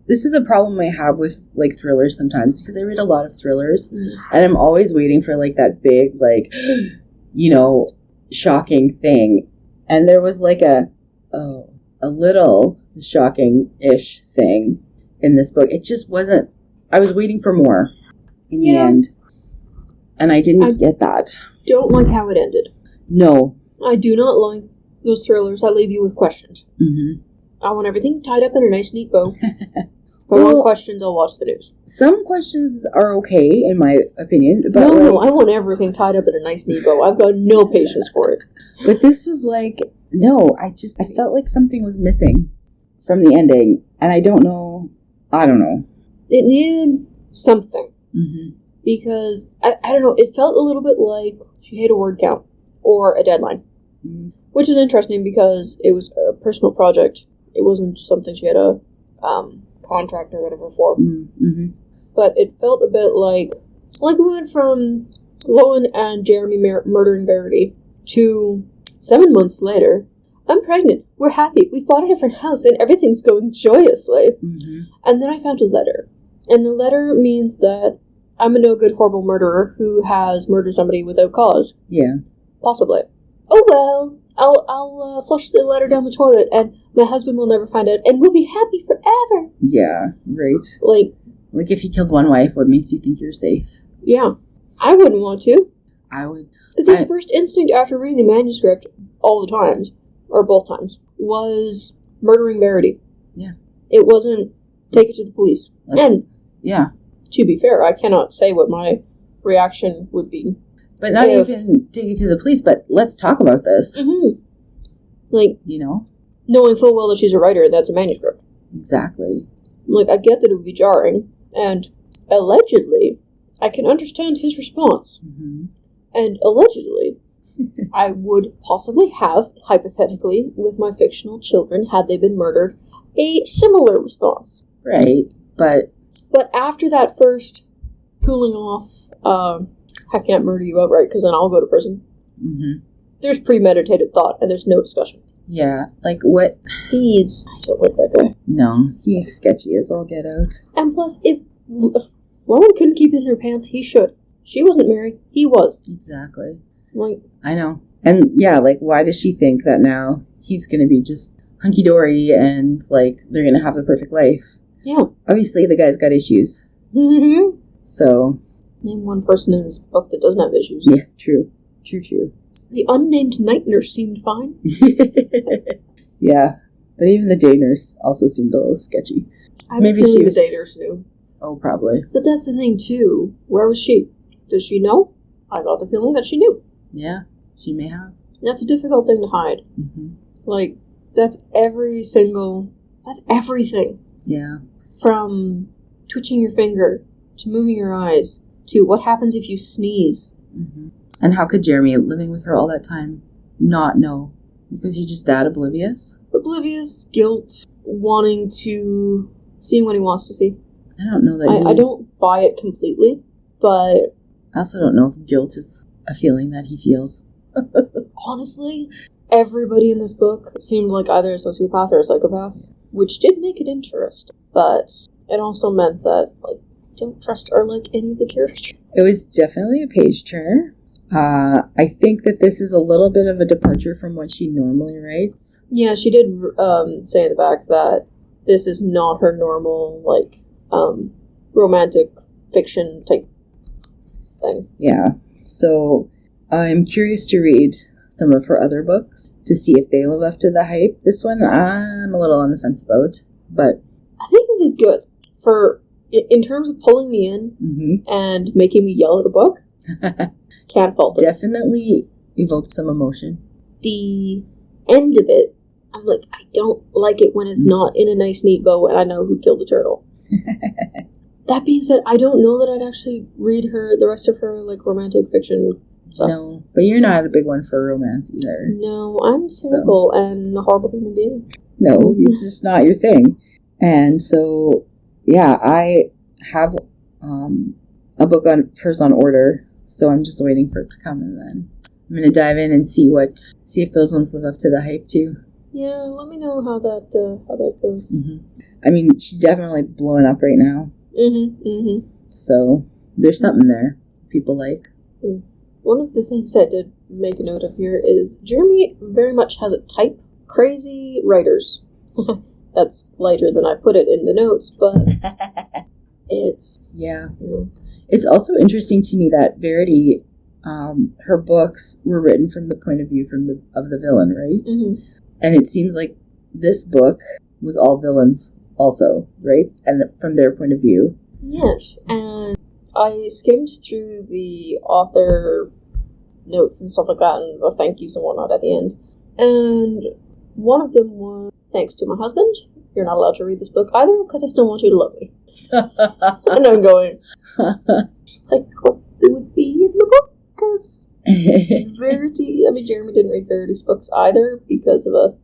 [SPEAKER 1] This is a problem I have with, like, thrillers sometimes, because I read a lot of thrillers, and I'm always waiting for, like, that big, like, you know, shocking thing. And there was, like, a little shocking-ish thing in this book. It just wasn't... I was waiting for more in the end, and I didn't get that.
[SPEAKER 2] Don't like how it ended.
[SPEAKER 1] No.
[SPEAKER 2] I do not like those thrillers that leave you with questions.
[SPEAKER 1] Mm-hmm.
[SPEAKER 2] I want everything tied up in a nice, neat bow. If I want questions, I'll watch the news.
[SPEAKER 1] Some questions are okay, in my opinion. But
[SPEAKER 2] no, I want everything tied up in a nice, neat bow. I've got no patience for it.
[SPEAKER 1] But this was like, no, I felt like something was missing from the ending, and I don't know.
[SPEAKER 2] It needed something.
[SPEAKER 1] Mm-hmm.
[SPEAKER 2] Because, I don't know, it felt a little bit like she hit a word count or a deadline.
[SPEAKER 1] Mm-hmm.
[SPEAKER 2] Which is interesting because it was a personal project. It wasn't something she had a contract or whatever for.
[SPEAKER 1] Mm-hmm.
[SPEAKER 2] But it felt a bit like we went from Lowen and Jeremy murdering Verity to 7 months later. I'm pregnant. We're happy. We've bought a different house and everything's going joyously. Mm-hmm. And then I found a letter. And the letter means that I'm a no-good, horrible murderer who has murdered somebody without cause.
[SPEAKER 1] Yeah.
[SPEAKER 2] Possibly. Oh well, I'll flush the letter down the toilet and my husband will never find out and we'll be happy forever.
[SPEAKER 1] Yeah, right.
[SPEAKER 2] Like
[SPEAKER 1] if you killed one wife, what makes you think you're safe?
[SPEAKER 2] Yeah. I wouldn't want to.
[SPEAKER 1] I would.
[SPEAKER 2] Because his first instinct after reading the manuscript all the times, or both times, was murdering Verity.
[SPEAKER 1] Yeah.
[SPEAKER 2] It wasn't take it to the police.
[SPEAKER 1] Yeah.
[SPEAKER 2] To be fair, I cannot say what my reaction would be.
[SPEAKER 1] But not even take it to the police, but let's talk about this.
[SPEAKER 2] Mm-hmm. Like,
[SPEAKER 1] you know?
[SPEAKER 2] Knowing full well that she's a writer, that's a manuscript.
[SPEAKER 1] Exactly.
[SPEAKER 2] Like, I get that it would be jarring, and allegedly, I can understand his response.
[SPEAKER 1] Mm-hmm.
[SPEAKER 2] And allegedly, I would possibly have, hypothetically, with my fictional children, had they been murdered, a similar response.
[SPEAKER 1] Right, but
[SPEAKER 2] after that first cooling off, I can't murder you outright because then I'll go to prison.
[SPEAKER 1] Mm-hmm.
[SPEAKER 2] There's premeditated thought and there's no discussion.
[SPEAKER 1] Yeah, like what?
[SPEAKER 2] I don't like that guy.
[SPEAKER 1] No, he's sketchy as all get out.
[SPEAKER 2] And plus, if Lowen couldn't keep it in her pants, he should. She wasn't married, he was.
[SPEAKER 1] Exactly.
[SPEAKER 2] Like,
[SPEAKER 1] I know. And yeah, like, why does she think that now he's gonna be just hunky-dory and, like, they're gonna have the perfect life?
[SPEAKER 2] Yeah.
[SPEAKER 1] Obviously, the guy's got issues.
[SPEAKER 2] Mm-hmm.
[SPEAKER 1] So.
[SPEAKER 2] Name one person in this book that doesn't have issues.
[SPEAKER 1] Yeah, true. True.
[SPEAKER 2] The unnamed night nurse seemed fine.
[SPEAKER 1] Yeah. But even the day nurse also seemed a little sketchy.
[SPEAKER 2] Maybe she was... the day nurse knew.
[SPEAKER 1] Oh, probably.
[SPEAKER 2] But that's the thing, too. Where was she? Does she know? I got the feeling that she knew.
[SPEAKER 1] Yeah, she may have.
[SPEAKER 2] That's a difficult thing to hide.
[SPEAKER 1] Mm-hmm.
[SPEAKER 2] Like, that's everything.
[SPEAKER 1] Yeah.
[SPEAKER 2] From twitching your finger, to moving your eyes, to what happens if you sneeze.
[SPEAKER 1] Mm-hmm. And how could Jeremy, living with her all that time, not know? Because he's just that oblivious?
[SPEAKER 2] Oblivious, guilt, wanting to see what he wants to see.
[SPEAKER 1] I don't know that
[SPEAKER 2] I don't buy it completely, but...
[SPEAKER 1] I also don't know if guilt is a feeling that he feels.
[SPEAKER 2] Honestly, everybody in this book seemed like either a sociopath or a psychopath, which did make it interesting, but it also meant that, like, I don't trust or like any of the characters.
[SPEAKER 1] It was definitely a page turner. I think that this is a little bit of a departure from what she normally writes.
[SPEAKER 2] Yeah, she did say in the back that this is not her normal, like, romantic fiction type thing.
[SPEAKER 1] Yeah. So I'm curious to read some of her other books to see if they live up to the hype. This one I'm a little on the fence about, but
[SPEAKER 2] I think it was good in terms of pulling me in and making me yell at a book. Can't fault it.
[SPEAKER 1] Definitely evoked some emotion.
[SPEAKER 2] The end of it, I'm like, I don't like it when it's not in a nice, neat bow and I know who killed the turtle. That being said, I don't know that I'd actually read the rest of her, like, romantic fiction stuff.
[SPEAKER 1] No, but you're not a big one for romance either.
[SPEAKER 2] No, I'm cynical and a horrible human being.
[SPEAKER 1] No, it's just not your thing. And so, yeah, I have a book on hers on order, so I'm just waiting for it to come, and then I'm going to dive in and see if those ones live up to the hype too.
[SPEAKER 2] Yeah, let me know how that goes.
[SPEAKER 1] I mean, she's definitely blowing up right now. So there's something there people like.
[SPEAKER 2] One of the things I did make a note of here is Jeremy very much has a type. Crazy writers. That's lighter than I put it in the notes, but it's...
[SPEAKER 1] Yeah. It's also interesting to me that Verity, her books were written from the point of view of the villain, right? And it seems like this book was all villains also, right? And from their point of view.
[SPEAKER 2] Yes, and I skimmed through the author notes and stuff like that, and the thank yous and whatnot at the end. And one of them was, thanks to my husband, you're not allowed to read this book either, because I still want you to love me. And I'm going, like, what it would be in the book? Because Jeremy didn't read Verity's books either, because of a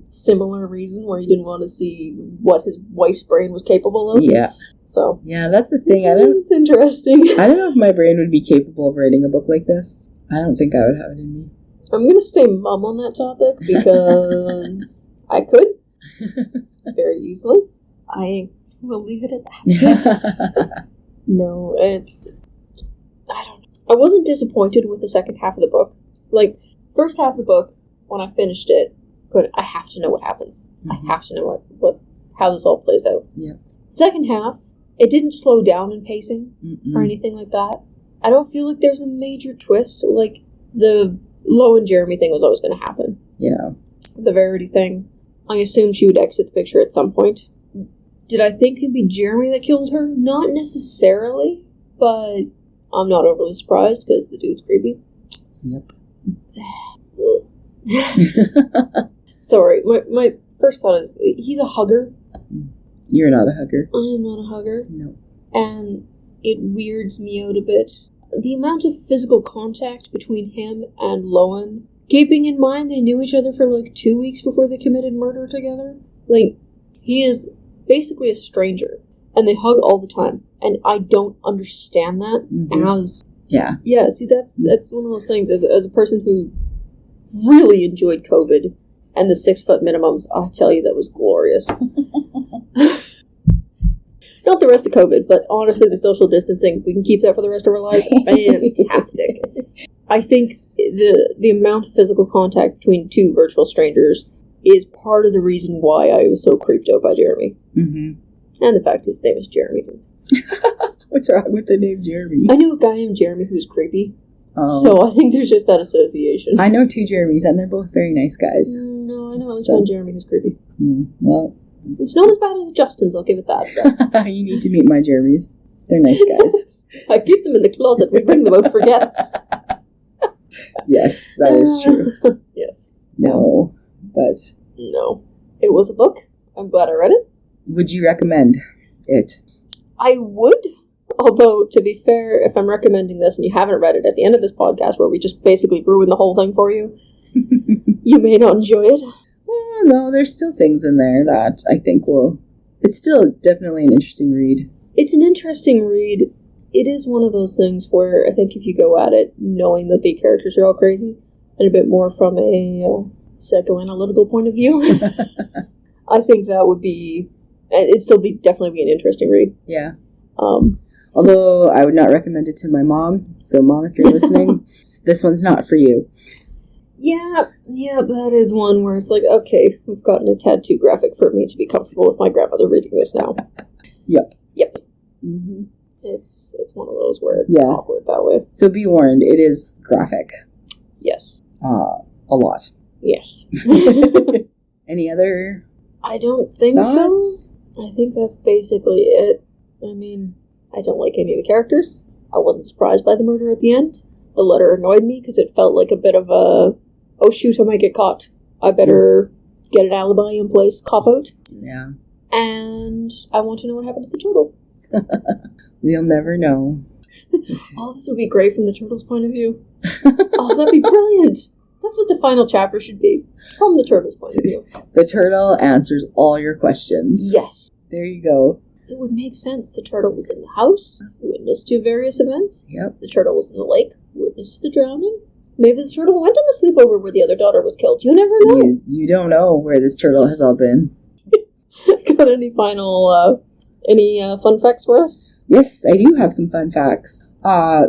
[SPEAKER 2] similar reason, where he didn't want to see what his wife's brain was capable of.
[SPEAKER 1] Yeah.
[SPEAKER 2] So.
[SPEAKER 1] Yeah, that's the thing.
[SPEAKER 2] It's interesting.
[SPEAKER 1] I don't know if my brain would be capable of writing a book like this. I don't think I would have it in me.
[SPEAKER 2] I'm going to stay mum on that topic because I could very easily. I will leave it at that. No, I don't know. I wasn't disappointed with the second half of the book. Like, first half of the book, when I finished it, good, I have to know what happens. I have to know how this all plays out.
[SPEAKER 1] Yeah.
[SPEAKER 2] Second half, it didn't slow down in pacing or anything like that. I don't feel like there's a major twist. Like, the Lo and Jeremy thing was always going to happen.
[SPEAKER 1] Yeah.
[SPEAKER 2] The Verity thing, I assumed she would exit the picture at some point. Did I think it'd be Jeremy that killed her? Not necessarily, but I'm not overly surprised because the dude's creepy.
[SPEAKER 1] Yep.
[SPEAKER 2] Sorry, my first thought is, he's a hugger.
[SPEAKER 1] You're not a hugger.
[SPEAKER 2] I am not a hugger.
[SPEAKER 1] No.
[SPEAKER 2] And it weirds me out a bit. The amount of physical contact between him and Loan, keeping in mind they knew each other for like 2 weeks before they committed murder together. Like, he is basically a stranger. And they hug all the time. And I don't understand that as...
[SPEAKER 1] Yeah.
[SPEAKER 2] Yeah, see, that's one of those things. As a person who really enjoyed COVID and the 6 foot minimums, I tell you, that was glorious. Not the rest of COVID, but honestly, the social distancing, we can keep that for the rest of our lives. Fantastic. I think the amount of physical contact between two virtual strangers is part of the reason why I was so creeped out by Jeremy. And the fact his name is Jeremy.
[SPEAKER 1] What's wrong with the name Jeremy?
[SPEAKER 2] I knew a guy named Jeremy who was creepy.
[SPEAKER 1] Oh.
[SPEAKER 2] So I think there's just that association.
[SPEAKER 1] I know 2 Jeremys, and they're both very nice guys.
[SPEAKER 2] No, I know at least one Jeremy who's creepy.
[SPEAKER 1] Well...
[SPEAKER 2] It's not as bad as Justin's, I'll give it that.
[SPEAKER 1] You need to meet my Jeremys. They're nice guys.
[SPEAKER 2] I keep them in the closet. We bring them out for guests.
[SPEAKER 1] Yes, that is true.
[SPEAKER 2] Yes.
[SPEAKER 1] No, but...
[SPEAKER 2] No. It was a book. I'm glad I read it.
[SPEAKER 1] Would you recommend it?
[SPEAKER 2] I would. Although, to be fair, if I'm recommending this and you haven't read it at the end of this podcast, where we just basically ruin the whole thing for you, you may not enjoy it.
[SPEAKER 1] Well, no, there's still things in there that I think will... It's still definitely an interesting read.
[SPEAKER 2] It's an interesting read. It is one of those things where I think if you go at it knowing that the characters are all crazy, and a bit more from a psychoanalytical point of view, I think that would be... It'd still definitely be an interesting read.
[SPEAKER 1] Yeah. Although I would not recommend it to my mom. So, Mom, if you're listening, this one's not for you.
[SPEAKER 2] Yeah, that is one where it's like, okay, we've gotten a tad too graphic for me to be comfortable with my grandmother reading this now.
[SPEAKER 1] Yep.
[SPEAKER 2] It's one of those where it's awkward that way.
[SPEAKER 1] So be warned, it is graphic.
[SPEAKER 2] Yes.
[SPEAKER 1] A lot.
[SPEAKER 2] Yes.
[SPEAKER 1] Any other
[SPEAKER 2] I don't think
[SPEAKER 1] thoughts?
[SPEAKER 2] so. I think that's basically it. I mean, I don't like any of the characters. I wasn't surprised by the murder at the end. The letter annoyed me because it felt like a bit of a, oh shoot, I might get caught. I better get an alibi in place, cop out.
[SPEAKER 1] Yeah.
[SPEAKER 2] And I want to know what happened to the turtle.
[SPEAKER 1] We'll never know.
[SPEAKER 2] Oh, this would be great from the turtle's point of view. Oh, that'd be brilliant. That's what the final chapter should be, from the turtle's point of view.
[SPEAKER 1] The turtle answers all your questions.
[SPEAKER 2] Yes.
[SPEAKER 1] There you go.
[SPEAKER 2] It would make sense. The turtle was in the house, witness to various events.
[SPEAKER 1] Yep.
[SPEAKER 2] The turtle was in the lake, witness to the drowning. Maybe the turtle went on the sleepover where the other daughter was killed. You never know.
[SPEAKER 1] You don't know where this turtle has all been.
[SPEAKER 2] Got any final, fun facts for us?
[SPEAKER 1] Yes, I do have some fun facts.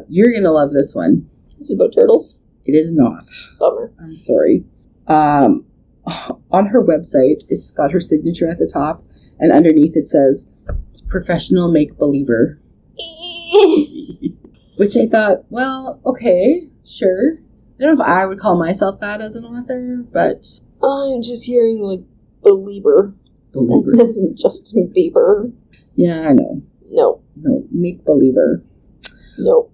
[SPEAKER 1] You're gonna love this one.
[SPEAKER 2] Is it about turtles?
[SPEAKER 1] It is not.
[SPEAKER 2] Bummer.
[SPEAKER 1] I'm sorry. On her website, it's got her signature at the top, and underneath it says, professional make-believer. Which I thought, well, okay, sure. I don't know if I would call myself that as an author, but...
[SPEAKER 2] I'm just hearing, like, believer.
[SPEAKER 1] Believer.
[SPEAKER 2] That isn't Justin Bieber.
[SPEAKER 1] Yeah, I know.
[SPEAKER 2] No.
[SPEAKER 1] No, make-believer.
[SPEAKER 2] No.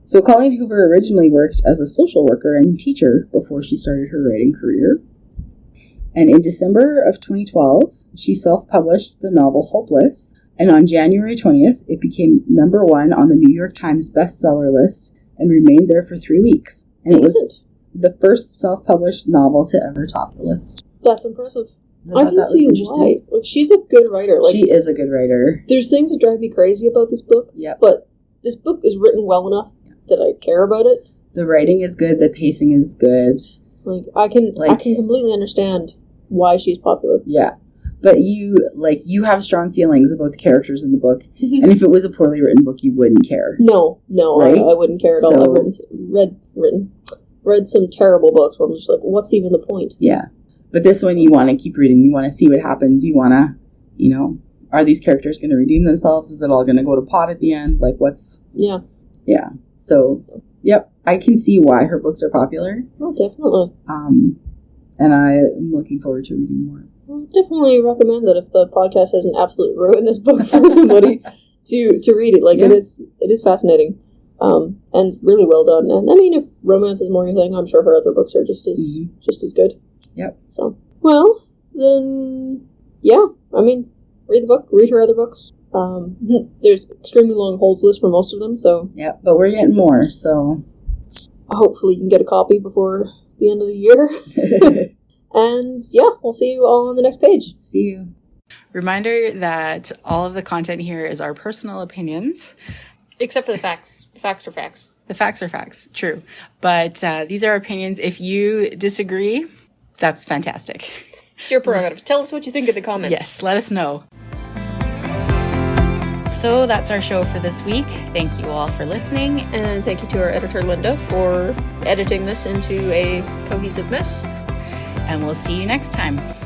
[SPEAKER 1] So Colleen Hoover originally worked as a social worker and teacher before she started her writing career. And in December of 2012, she self-published the novel Hopeless. And on January 20th, it became #1 on the New York Times bestseller list and remained there for 3 weeks. And it was the first self-published novel to ever top the list.
[SPEAKER 2] That's impressive. I can see why. Like, she's a good writer. Like,
[SPEAKER 1] she is a good writer.
[SPEAKER 2] There's things that drive me crazy about this book.
[SPEAKER 1] Yep.
[SPEAKER 2] But this book is written well enough that I care about it.
[SPEAKER 1] The writing is good. The pacing is good.
[SPEAKER 2] Like, I can completely understand why she's popular.
[SPEAKER 1] Yeah. But you have strong feelings about the characters in the book. And if it was a poorly written book, you wouldn't care.
[SPEAKER 2] No,
[SPEAKER 1] right?
[SPEAKER 2] I wouldn't care at all. I've read some terrible books where I'm just like, what's even the point?
[SPEAKER 1] Yeah. But this one, you want to keep reading. You want to see what happens. You want to, are these characters going to redeem themselves? Is it all going to go to pot at the end? Like, what's...
[SPEAKER 2] Yeah.
[SPEAKER 1] Yeah. So, yep. I can see why her books are popular.
[SPEAKER 2] Oh, definitely.
[SPEAKER 1] And I'm looking forward to reading more.
[SPEAKER 2] I'll definitely recommend that if the podcast hasn't absolutely ruined this book for somebody to read it. Like, yeah. It is fascinating. And really well done. And I mean, if romance is more your thing, I'm sure her other books are just as good.
[SPEAKER 1] Yep.
[SPEAKER 2] So, well, then, yeah. I mean, read the book, read her other books. There's extremely long holds list for most of them, so...
[SPEAKER 1] Yeah, but we're getting more, so...
[SPEAKER 2] Hopefully you can get a copy before the end of the year. And, yeah, we'll see you all on the next page.
[SPEAKER 1] See you. Reminder that all of the content here is our personal opinions.
[SPEAKER 2] Except for the facts. The facts are facts.
[SPEAKER 1] The facts are facts, true. But these are opinions. If you disagree, that's fantastic.
[SPEAKER 2] It's your prerogative. Tell us what you think in the comments.
[SPEAKER 1] Yes, let us know. So that's our show for this week. Thank you all for listening.
[SPEAKER 2] And thank you to our editor, Linda, for editing this into a cohesive mess.
[SPEAKER 1] And we'll see you next time.